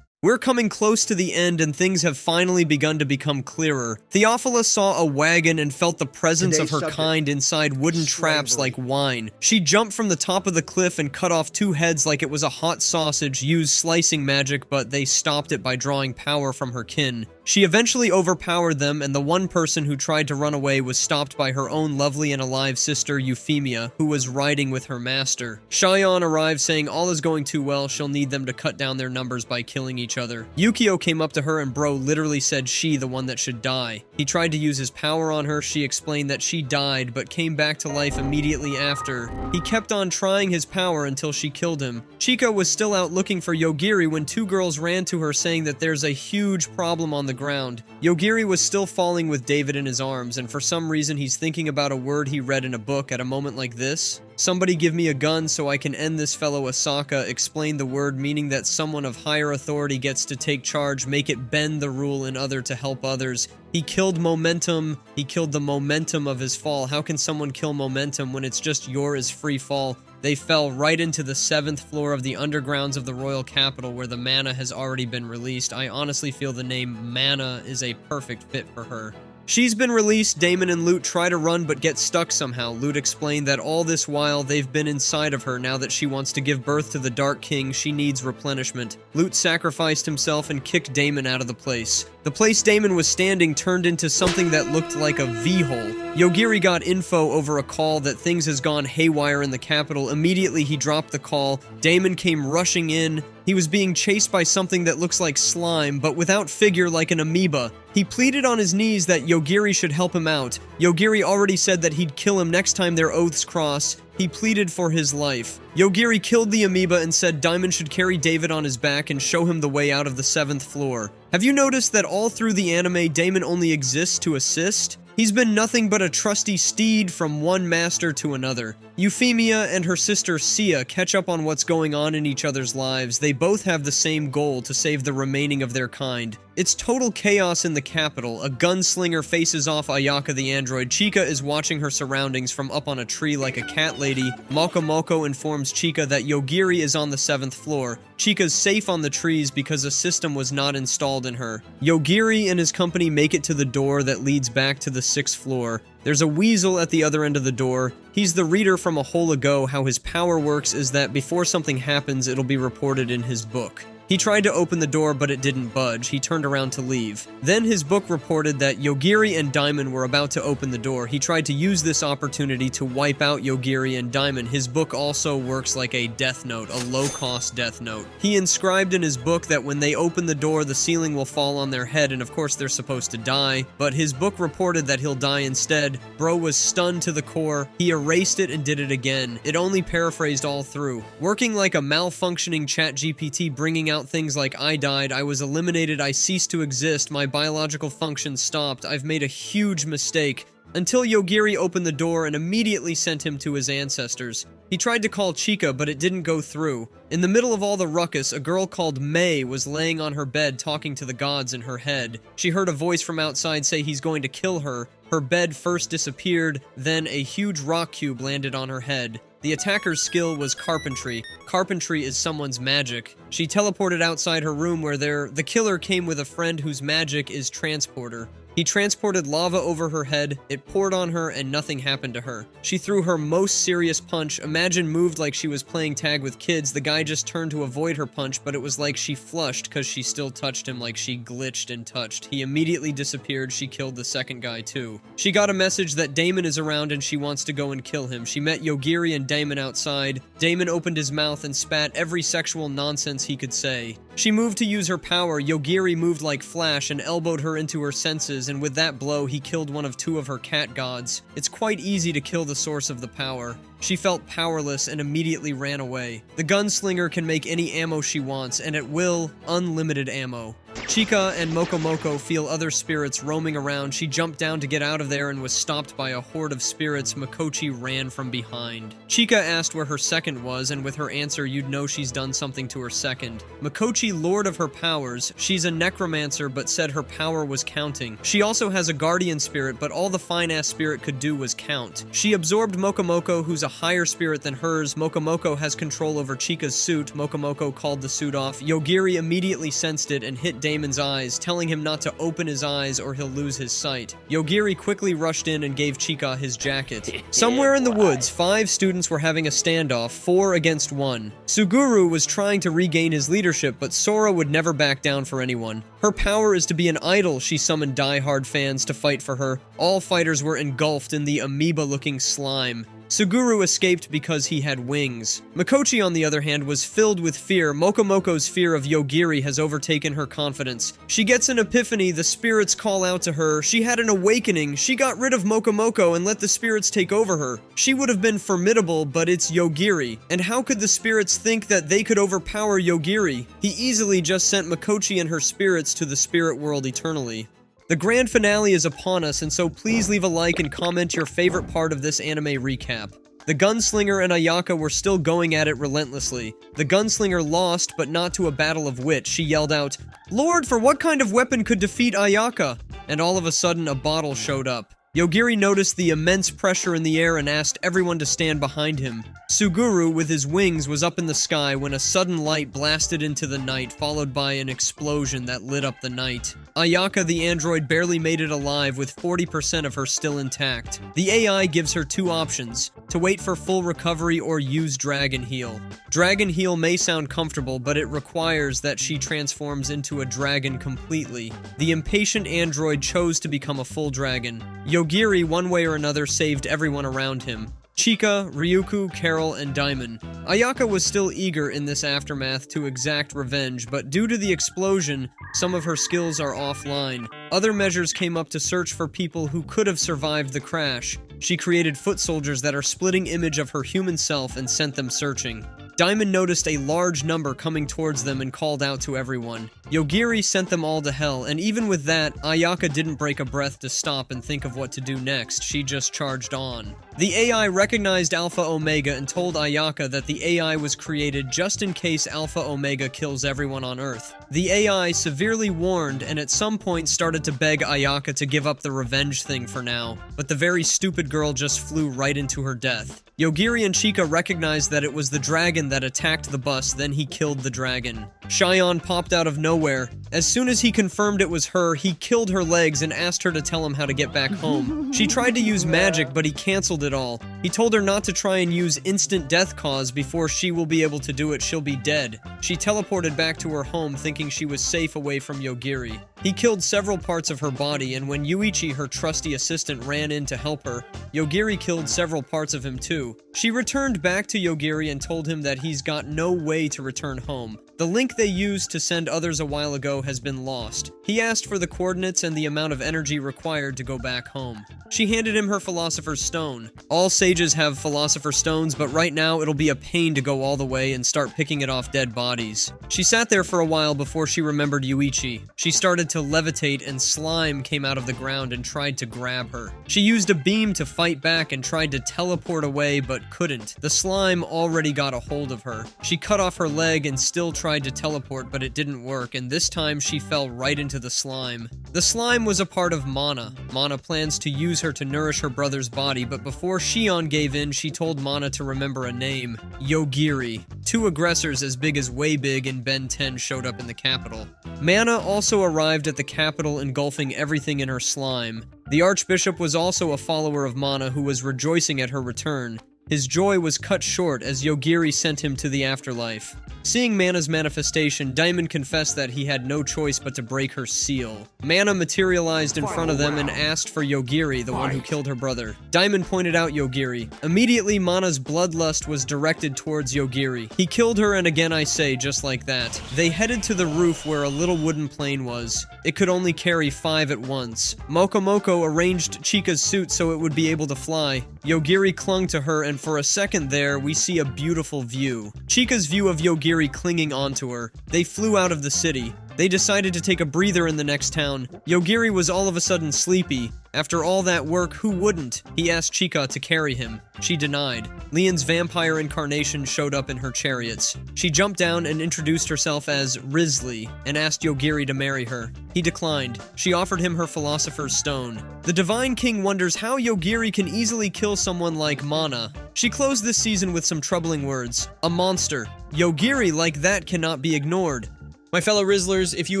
We're coming close to the end and things have finally begun to become clearer. Theophilus saw a wagon and felt the presence of her kind inside wooden traps like wine. She jumped from the top of the cliff and cut off 2 heads like it was a hot sausage, used slicing magic, but they stopped it by drawing power from her kin. She eventually overpowered them, and the one person who tried to run away was stopped by her own lovely and alive sister, Euphemia, who was riding with her master. Cheyenne arrived saying all is going too well, she'll need them to cut down their numbers by killing each other. Yukio came up to her and Bro literally said she the one that should die. He tried to use his power on her, she explained that she died, but came back to life immediately after. He kept on trying his power until she killed him. Chika was still out looking for Yogiri when 2 girls ran to her saying that there's a huge problem on the ground. Yogiri was still falling with David in his arms, and for some reason he's thinking about a word he read in a book at a moment like this. Somebody give me a gun so I can end this fellow. Asaka explained the word, meaning that someone of higher authority gets to take charge, make it bend the rule in other to help others. He killed momentum. He killed the momentum of his fall. How can someone kill momentum when it's just yours free fall? They fell right into the 7th floor of the undergrounds of the royal capital where the mana has already been released. I honestly feel the name Mana is a perfect fit for her. She's been released. Damon and Lute try to run but get stuck somehow. Lute explained that all this while they've been inside of her. Now that she wants to give birth to the Dark King, she needs replenishment. Lute sacrificed himself and kicked Damon out of the place. The place Damon was standing turned into something that looked like a V-hole. Yogiri got info over a call that things has gone haywire in the capital. Immediately he dropped the call. Damon came rushing in. He was being chased by something that looks like slime, but without figure like an amoeba. He pleaded on his knees that Yogiri should help him out. Yogiri already said that he'd kill him next time their oaths cross. He pleaded for his life. Yogiri killed the amoeba and said Diamond should carry David on his back and show him the way out of the 7th floor. Have you noticed that all through the anime, Damon only exists to assist? He's been nothing but a trusty steed from one master to another. Euphemia and her sister Sia catch up on what's going on in each other's lives. They both have the same goal, to save the remaining of their kind. It's total chaos in the capital. A gunslinger faces off Ayaka the android. Chika is watching her surroundings from up on a tree like a cat lady. Moko informs Chika that Yogiri is on the 7th floor. Chika's safe on the trees because a system was not installed in her. Yogiri and his company make it to the door that leads back to the 6th floor. There's a weasel at the other end of the door. He's the reader from a hole ago. How his power works is that before something happens, it'll be reported in his book. He tried to open the door, but it didn't budge. He turned around to leave. Then his book reported that Yogiri and Diamond were about to open the door. He tried to use this opportunity to wipe out Yogiri and Diamond. His book also works like a death note, a low-cost death note. He inscribed in his book that when they open the door, the ceiling will fall on their head, and of course they're supposed to die. But his book reported that he'll die instead. Bro was stunned to the core. He erased it and did it again. It only paraphrased all through. Working like a malfunctioning ChatGPT, bringing out things like I died, I was eliminated, I ceased to exist, my biological function stopped, I've made a huge mistake. until Yogiri opened the door and immediately sent him to his ancestors. He tried to call Chika, but it didn't go through. In the middle of all the ruckus, a girl called Mei was laying on her bed talking to the gods in her head. She heard a voice from outside say he's going to kill her. Her bed first disappeared, then a huge rock cube landed on her head. The attacker's skill was carpentry. Carpentry is someone's magic. She teleported outside her room where the killer came with a friend whose magic is transporter. He transported lava over her head, it poured on her, and nothing happened to her. She threw her most serious punch. Imagine moved like she was playing tag with kids. The guy just turned to avoid her punch, but it was like she flushed because she still touched him, like she glitched and touched. He immediately disappeared. She killed the second guy too. She got a message that Damon is around and she wants to go and kill him. She met Yogiri and Damon outside. Damon opened his mouth and spat every sexual nonsense he could say. She moved to use her power. Yogiri moved like Flash and elbowed her into her senses, and with that blow, he killed one of two of her cat gods. It's quite easy to kill the source of the power. She felt powerless and immediately ran away. The gunslinger can make any ammo she wants, and at will, unlimited ammo. Chika and Mokomoko feel other spirits roaming around. She jumped down to get out of there and was stopped by a horde of spirits. Mikochi ran from behind. Chika asked where her second was, and with her answer, you'd know she's done something to her second. Mikochi, lord of her powers. She's a necromancer, but said her power was counting. She also has a guardian spirit, but all the fine-ass spirit could do was count. She absorbed Mokomoko, who's a higher spirit than hers. Mokomoko has control over Chika's suit. Mokomoko called the suit off. Yogiri immediately sensed it and hit Damon's eyes, telling him not to open his eyes or he'll lose his sight. Yogiri quickly rushed in and gave Chika his jacket. Somewhere in the woods, 5 students were having a standoff, 4 against 1. Suguru was trying to regain his leadership, but Sora would never back down for anyone. Her power is to be an idol. She summoned die-hard fans to fight for her. All fighters were engulfed in the amoeba-looking slime. Suguru escaped because he had wings. Mikochi, on the other hand, was filled with fear. Mokomoko's fear of Yogiri has overtaken her confidence. She gets an epiphany, the spirits call out to her. She had an awakening. She got rid of Mokomoko and let the spirits take over her. She would have been formidable, but it's Yogiri. And how could the spirits think that they could overpower Yogiri? He easily just sent Mikochi and her spirits to the spirit world eternally. The grand finale is upon us, and so please leave a like and comment your favorite part of this anime recap. The gunslinger and Ayaka were still going at it relentlessly. The gunslinger lost, but not to a battle of wit. She yelled out, "Lord, for what kind of weapon could defeat Ayaka?" And all of a sudden, a bottle showed up. Yogiri noticed the immense pressure in the air and asked everyone to stand behind him. Suguru, with his wings, was up in the sky when a sudden light blasted into the night, followed by an explosion that lit up the night. Ayaka, the android, barely made it alive, with 40% of her still intact. The AI gives her 2 options: to wait for full recovery or use Dragon Heal. Dragon Heal may sound comfortable, but it requires that she transforms into a dragon completely. The impatient android chose to become a full dragon. Yogiri, one way or another, saved everyone around him. Chika, Ryuku, Carol, and Daimon. Ayaka was still eager in this aftermath to exact revenge, but due to the explosion, some of her skills are offline. Other measures came up to search for people who could have survived the crash. She created foot soldiers that are splitting image of her human self and sent them searching. Daimon noticed a large number coming towards them and called out to everyone. Yogiri sent them all to hell, and even with that, Ayaka didn't break a breath to stop and think of what to do next. She just charged on. The AI recognized Alpha Omega and told Ayaka that the AI was created just in case Alpha Omega kills everyone on Earth. The AI severely warned and at some point started to beg Ayaka to give up the revenge thing for now, but the very stupid girl just flew right into her death. Yogiri and Chika recognized that it was the dragon that attacked the bus, then he killed the dragon. Shion popped out of nowhere. As soon as he confirmed it was her, he killed her legs and asked her to tell him how to get back home. She tried to use magic, but he canceled it all. He told her not to try and use instant death cause before she will be able to do it, she'll be dead. She teleported back to her home thinking she was safe away from Yogiri. He killed several parts of her body, and when Yuichi, her trusty assistant, ran in to help her, Yogiri killed several parts of him too. She returned back to Yogiri and told him that he's got no way to return home. The link they used to send others a while ago has been lost. He asked for the coordinates and the amount of energy required to go back home. She handed him her Philosopher's Stone. All sages have Philosopher's Stones, but right now it'll be a pain to go all the way and start picking it off dead bodies. She sat there for a while before she remembered Yuichi. She started started to levitate and slime came out of the ground and tried to grab her. She used a beam to fight back and tried to teleport away but couldn't. The slime already got a hold of her. She cut off her leg and still tried to teleport, but it didn't work, and this time she fell right into the slime. The slime was a part of Mana. Mana plans to use her to nourish her brother's body, but before Shion gave in, she told Mana to remember a name: Yogiri. Two aggressors as big as Way Big and Ben 10 showed up in the capital. Mana also arrived at the capital, engulfing everything in her slime. The Archbishop was also a follower of Mana who was rejoicing at her return. His joy was cut short as Yogiri sent him to the afterlife. Seeing Mana's manifestation, Diamond confessed that he had no choice but to break her seal. Mana materialized in front of them and asked for Yogiri, the one who killed her brother. Diamond pointed out Yogiri. Immediately, Mana's bloodlust was directed towards Yogiri. He killed her, and again I say, just like that. They headed to the roof where a little wooden plane was. It could only carry 5 at once. Mokomoko arranged Chika's suit so it would be able to fly. Yogiri clung to her, and for a second there, we see a beautiful view. Chika's view of Yogiri clinging onto her. They flew out of the city. They decided to take a breather in the next town. Yogiri was all of a sudden sleepy. After all that work, who wouldn't? He asked Chika to carry him. She denied. Leon's vampire incarnation showed up in her chariots. She jumped down and introduced herself as Rizzler and asked Yogiri to marry her. He declined. She offered him her Philosopher's Stone. The Divine King wonders how Yogiri can easily kill someone like Mana. She closed this season with some troubling words. A monster. Yogiri like that cannot be ignored. My fellow Rizzlers, if you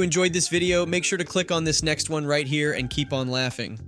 enjoyed this video, make sure to click on this next one right here and keep on laughing.